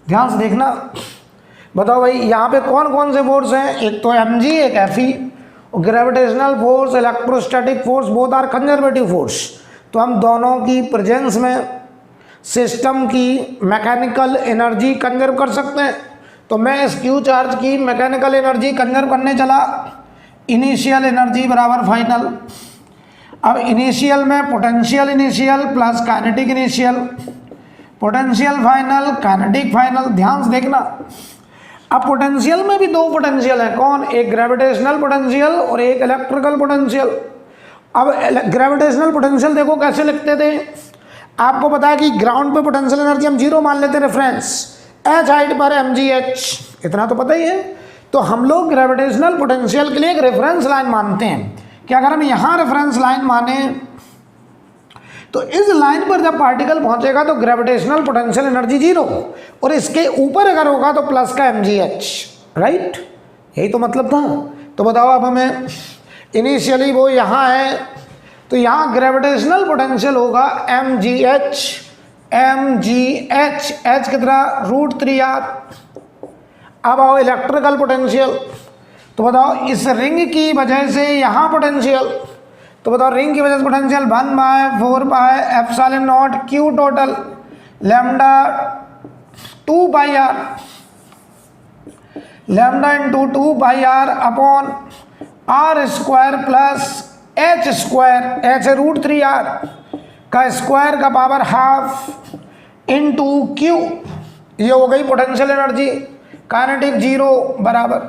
ध्यान से देखना, बताओ भाई यहाँ पे कौन कौन से फोर्स हैं? एक तो mg, एक fe, और gravitational force, electrostatic force, both are conservative force. तो हम दोनों की प्रेजेंस में सिस्टम की मैकेनिकल एनर्जी कंजर्व कर सकते हैं। तो मैं इस क्यू चार्ज की मैकेनिकल एनर्जी कंजर्व करने चला, इनिशियल एनर्जी बराबर फाइनल। अब इनिशियल में potential initial plus kinetic initial, potential final, kinetic final. ध्यान से देखना, अब पोटेंशियल में भी दो पोटेंशियल है, कौन? एक ग्रेविटेशनल पोटेंशियल और एक इलेक्ट्रिकल पोटेंशियल। अब ग्रेविटेशनल पोटेंशियल देखो कैसे लिखते थे, आपको पता है कि ग्राउंड पे पोटेंशियल एनर्जी हम 0 मान लेते हैं, रेफरेंस h हाइट पर mgh, इतना तो पता ही है। तो हम लोग ग्रेविटेशनल पोटेंशियल के लिए एक रेफरेंस लाइन मानते हैं कि अगर हम यहाँ रेफरेंस लाइन माने तो इस लाइन पर जब पार्टिकल पहुंचेगा तो ग्रेविटेशनल पोटेंशियल एनर्जी 0, और इसके ऊपर अगर होगा तो प्लस का mgh, राइट, यही तो मतलब था। तो बताओ अब हमें इनिशियली वो यहाँ है तो यहाँ ग्रेविटेशनल पोटेंशियल होगा mgh, h कितना √3r। अब आओ इलेक्ट्रिकल पोटेंशियल, तो बताओ इस रिंग की वजह से यहाँ पोटेंशियल, तो बताओ रिंग की वजह से potential 1/4πε0 q total lambda 2πr, lambda into 2πr upon r square plus h square, h है √3r का स्क्वायर का पावर हाफ इंटू q। ये हो गई पोटेंशियल एनर्जी। काइनेटिक 0 बराबर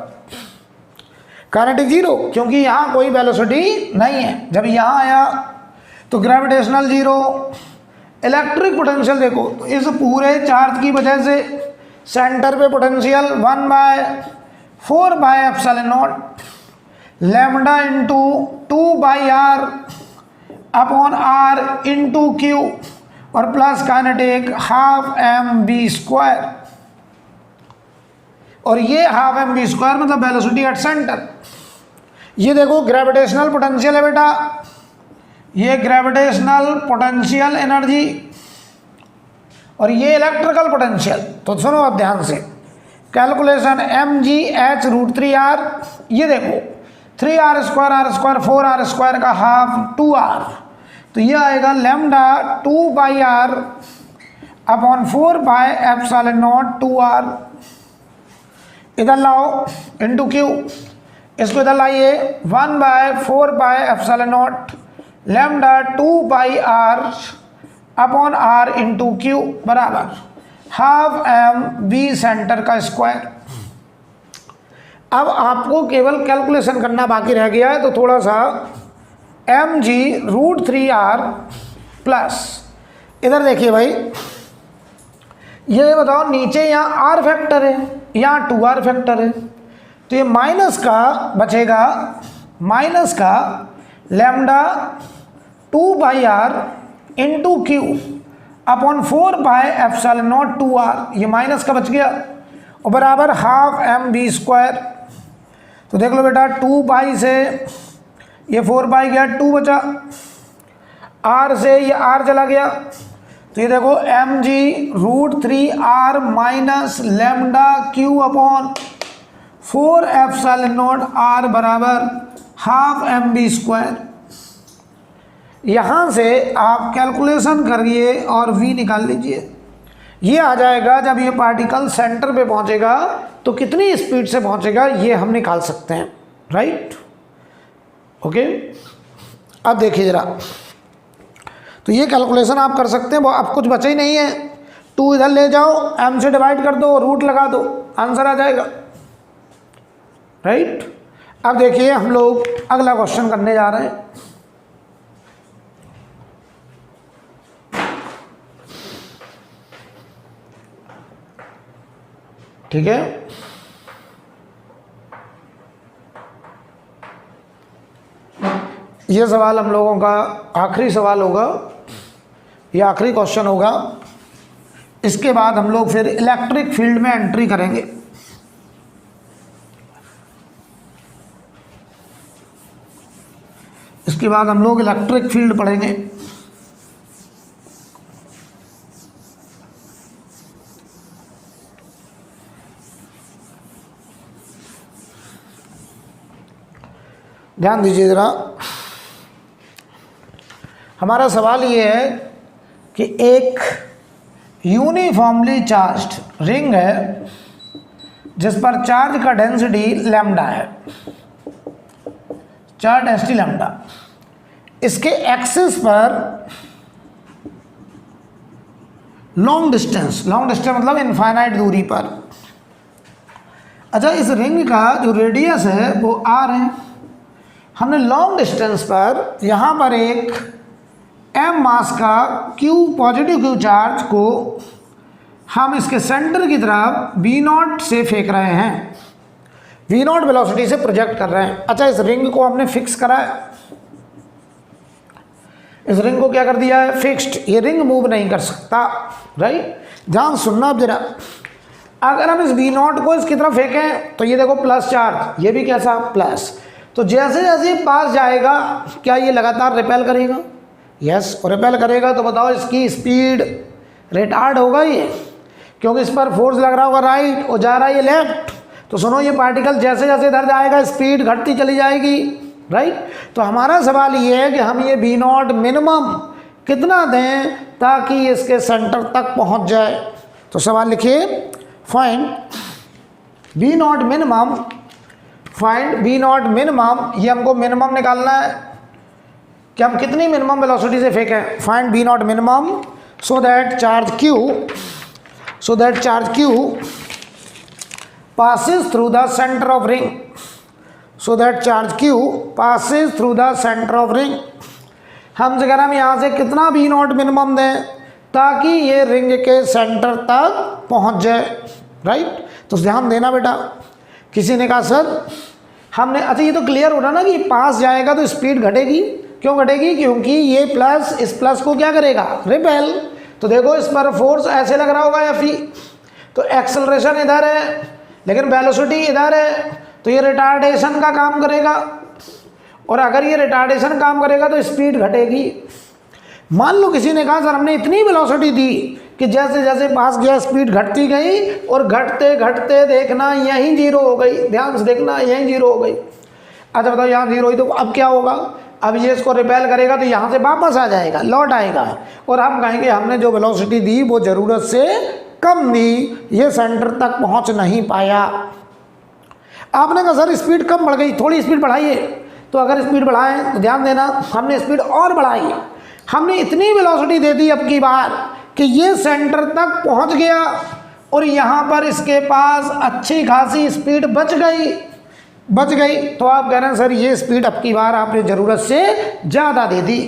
काइनेटिक 0, क्योंकि यहाँ कोई वेलोसिटी नहीं है। जब यहाँ आया तो ग्रेविटेशनल 0, इलेक्ट्रिक पोटेंशियल देखो तो इस पूरे चार्ज की वजह से सेंटर पे potential 1/4πε0 lambda into 2πr upon r into q और प्लस काइनेटिक 12 mv², और ये 12 mv² मतलब वेलोसिटी एट सेंटर। ये देखो ग्रेविटेशनल पोटेंशियल है बेटा, ये ग्रेविटेशनल पोटेंशियल एनर्जी और ये इलेक्ट्रिकल पोटेंशियल। तो सुनो अब ध्यान से, कैलकुलेशन mgh √3r, ये देखो 3r² r² 4r² का हाफ 2r, तो ये आएगा लैम्डा 2πr अपॉन 4πε0 2r। इधर लाओ इंटू क्यू, इसको इधर लाइए 1/4πε0 lambda 2πr upon r into Q बराबर 12 mv सेंटर का स्क्वायर। अब आपको केवल कैलकुलेशन करना बाकी रह गया है, तो थोड़ा सा mg √3r प्लस, इधर देखिए भाई, ये बताओ नीचे यहाँ r फैक्टर है, यहाँ 2r फैक्टर है, तो ये माइनस का बचेगा, माइनस का lambda 2πr into Q upon 4πε0 2r, ये माइनस का बच गया और बराबर 12 mv²। तो देख लो बेटा 2π से ये 4π गया, 2 बचा, r से ये r चला गया, तो ये देखो mg √3r minus lambda q upon 4ε0 r बराबर 12 mv²। यहाँ से आप कैलकुलेशन करिए और v निकाल लीजिए। ये आ जाएगा जब ये पार्टिकल सेंटर पे पहुँचेगा तो कितनी स्पीड से पहुँचेगा ये हम निकाल सकते हैं, राइट, ओके। अब देखिए ज़रा, तो ये कैलकुलेशन आप कर सकते हैं, वो अब कुछ बचा ही नहीं है। 2 इधर ले जाओ, m से डिवाइड कर दो, रूट लगा दो, आंसर आ जाएगा, राइट। अब देखिए हम लोग अगला क्वेश्चन करने जा रहे हैं। ठीक है, ये सवाल हम लोगों का आखिरी सवाल होगा, ये आखिरी क्वेश्चन होगा। इसके बाद हम लोग फिर इलेक्ट्रिक फील्ड में एंट्री करेंगे। इसके बाद हम लोग इलेक्ट्रिक फील्ड पढ़ेंगे। ध्यान दीजिए ज़रा, हमारा सवाल ये है कि एक यूनिफॉर्मली चार्ज्ड रिंग है जिस पर चार्ज का डेंसिटी लैम्डा है, चार्ज डेंसिटी लैम्डा। इसके एक्सिस पर लॉन्ग डिस्टेंस मतलब इनफाइनाइट दूरी पर, अच्छा इस रिंग का जो रेडियस है वो r है। हमने लॉन्ग डिस्टेंस पर यहाँ पर एक m मास का q पॉजिटिव q चार्ज को हम इसके सेंटर की तरफ v0 से फेंक रहे हैं, v0 वेलोसिटी से प्रोजेक्ट कर रहे हैं। अच्छा इस रिंग को हमने फिक्स करा है, इस रिंग को क्या कर दिया है, फिक्स्ड, ये रिंग मूव नहीं कर सकता, राइट। ध्यान सुनना अब जरा, अगर हम इस बी नॉट को इसकी तरफ फेंकें तो ये देखो प्लस चार्ज, ये भी कैसा प्लस, तो जैसे जैसे पास जाएगा क्या ये लगातार रिपेल करेगा, यस, और रिपेल करेगा तो बताओ इसकी स्पीड रिटार्ड होगा ये, क्योंकि इस पर फोर्स लग रहा होगा राइट और जा रहा है ये लेफ्ट। तो सुनो, ये पार्टिकल जैसे जैसे इधर जाएगा स्पीड घटती चली जाएगी, राइट। तो हमारा सवाल ये है कि हम ये बी नॉट मिनिमम कितना दें ताकि इसके सेंटर तक पहुंच जाए। तो सवाल लिखिए, find B naught minimum, find B naught minimum, ये हमको मिनिमम निकालना है कि हम कितनी मिनिमम वेलोसिटी से फेंकें। Find B naught minimum so that charge Q passes through the center of ring, so that charge Q passes through the center of ring। हम अगर हम यहाँ से कितना बी नॉट मिनिमम दें ताकि ये रिंग के सेंटर तक पहुँच जाए, राइट। तो ध्यान देना बेटा, किसी ने कहा सर हमने, अच्छा ये तो क्लियर हो रहा ना कि पास जाएगा तो स्पीड घटेगी, क्यों घटेगी, क्योंकि ये प्लस इस प्लस को क्या करेगा, रिपेल। तो देखो इस पर फोर्स ऐसे लग रहा होगा F, तो एक्सेलरेशन इधर है लेकिन वेलोसिटी इधर है, तो ये रिटार्डेशन का काम करेगा, और अगर ये रिटार्डेशन काम करेगा तो स्पीड घटेगी। मान लो किसी ने कहा सर हमने इतनी वेलोसिटी दी कि जैसे जैसे पास गया स्पीड घटती गई और घटते घटते देखना यहीं जीरो हो गई, ध्यान से देखना यहीं जीरो हो गई। अच्छा बताओ यहाँ जीरो हुई तो अब क्या होगा, अब ये इसको रिपेल करेगा तो यहाँ से वापस आ जाएगा, लौट आएगा, और हम कहेंगे हमने जो वेलोसिटी दी वो ज़रूरत से कम दी, ये सेंटर तक पहुँच नहीं पाया। आपने कहा सर स्पीड कम बढ़ गई, थोड़ी स्पीड बढ़ाइए। तो अगर स्पीड बढ़ाएं तो ध्यान देना हमने स्पीड और बढ़ाई, हमने इतनी वेलोसिटी दे दी अब की बार कि ये सेंटर तक पहुँच गया और यहाँ पर इसके पास अच्छी खासी स्पीड बच गई। तो आप कह रहे हैं सर ये स्पीड अब की बार आपने ज़रूरत से ज़्यादा दे दी,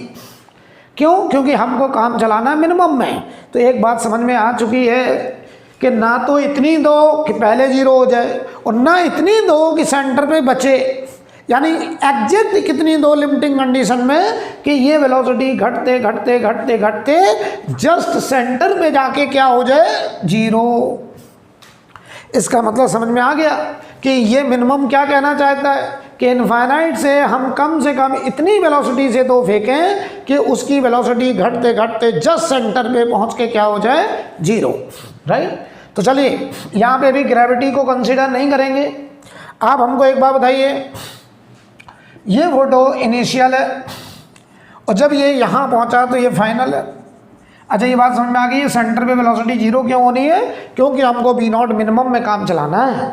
क्यों, क्योंकि हमको काम चलाना मिनिमम में। तो एक बात समझ में आ चुकी है कि ना तो इतनी दो कि पहले जीरो हो जाए और ना इतनी दो कि सेंटर पे बचे, यानी एग्जैक्ट कितनी दो लिमिटिंग कंडीशन में कि ये वेलोसिटी घटते घटते घटते घटते जस्ट सेंटर पे जाके क्या हो जाए, जीरो। इसका मतलब समझ में आ गया कि ये मिनिमम क्या कहना चाहता है कि इनफाइनाइट से हम कम से कम इतनी वेलोसिटी से तो फेंकें कि उसकी वेलोसिटी घटते घटते जस्ट सेंटर पे पहुंच के क्या हो जाए, जीरो, राइट। तो चलिए यहाँ पे भी ग्रेविटी को कंसीडर नहीं करेंगे। आप हमको एक बात बताइए, ये फोटो इनिशियल है और जब ये यहाँ पहुँचा तो ये फाइनल है। अच्छा ये बात समझ में आ गई, सेंटर पे वेलोसिटी जीरो क्यों होनी है, क्योंकि हमको बी नॉट मिनिमम में काम चलाना है,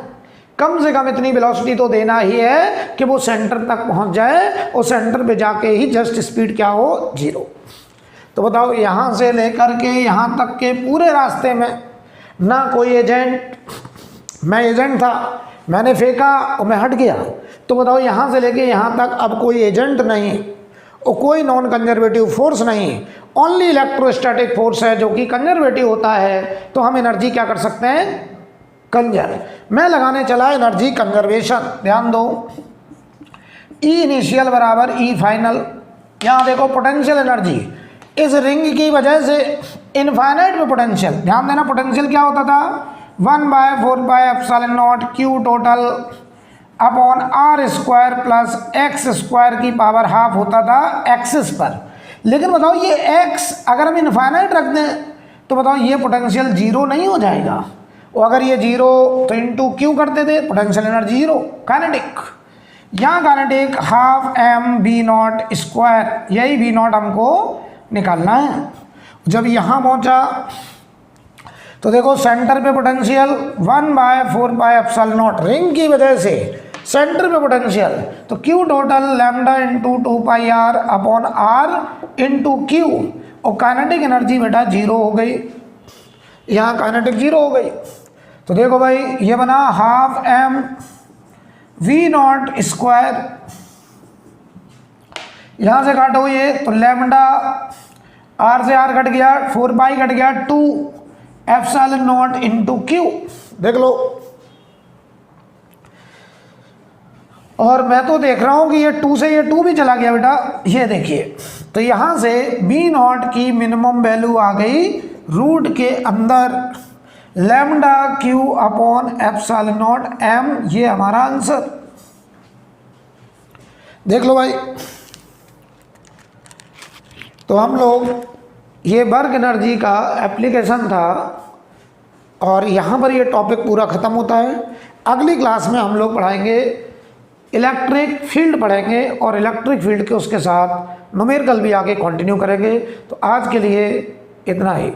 कम से कम इतनी वेलोसिटी तो देना ही है कि वो सेंटर तक पहुंच जाए और सेंटर पे जाके ही जस्ट स्पीड क्या हो, जीरो। तो बताओ यहाँ से लेकर के यहाँ तक के पूरे रास्ते में ना कोई एजेंट, मैं एजेंट था, मैंने फेंका और मैं हट गया, तो बताओ यहाँ से लेके यहाँ तक अब कोई एजेंट नहीं और कोई नॉन कंजर्वेटिव फोर्स नहीं, ओनली इलेक्ट्रोस्टैटिक फोर्स है जो कि कंजर्वेटिव होता है। तो हम एनर्जी क्या कर सकते हैं, कंजर्व। मैं लगाने चला एनर्जी कंजर्वेशन। ध्यान दो, ई इनिशियल बराबर ई फाइनल। यहाँ देखो पोटेंशियल एनर्जी इस रिंग की वजह से इनफाइनाइट में पोटेंशियल, ध्यान देना पोटेंशियल क्या होता था, 1/4πε0 Q total upon are square plus x square की पावर हाफ होता था एक्सिस पर। लेकिन बताओ ये एक्स अगर हम इनफाइनाइट रख दें तो बताओ ये पोटेंशियल जीरो नहीं हो जाएगा, और अगर ये जीरो तो इनटू क्यू करते थे, पोटेंशियल एनर्जी जीरो। काइनेटिक, यहाँ kinetic half m b naught square, यही बी नॉट हमको निकालना है। जब यहाँ पहुँचा तो देखो सेंटर पे पोटेंशियल 1/4πε0 रिंग की वजह से सेंटर पे पोटेंशियल, तो Q total lambda into 2πr upon r into Q, और काइनेटिक एनर्जी बेटा जीरो हो गई, यहाँ काइनेटिक जीरो हो गई। तो देखो भाई ये बना half m v naught square, यहाँ से काटो ये तो लैम्डा आर से आर कट गया, 4π कट गया, 2 एप्सिलॉन नॉट इंटू क्यू, देख लो। और मैं तो देख रहा हूं कि ये 2 से ये 2 भी चला गया बेटा, ये देखिए तो यहाँ से बी नॉट की मिनिमम वैल्यू आ गई रूट के अंदर lambda q upon epsilon naught m, ये हमारा आंसर। देख लो भाई, तो हम लोग ये वर्क एनर्जी का एप्लीकेशन था और यहाँ पर ये टॉपिक पूरा ख़त्म होता है। अगली क्लास में हम लोग पढ़ाएंगे इलेक्ट्रिक फील्ड पढ़ेंगे और इलेक्ट्रिक फील्ड के उसके साथ न्यूमेरिकल भी आगे कंटिन्यू करेंगे। तो आज के लिए इतना ही।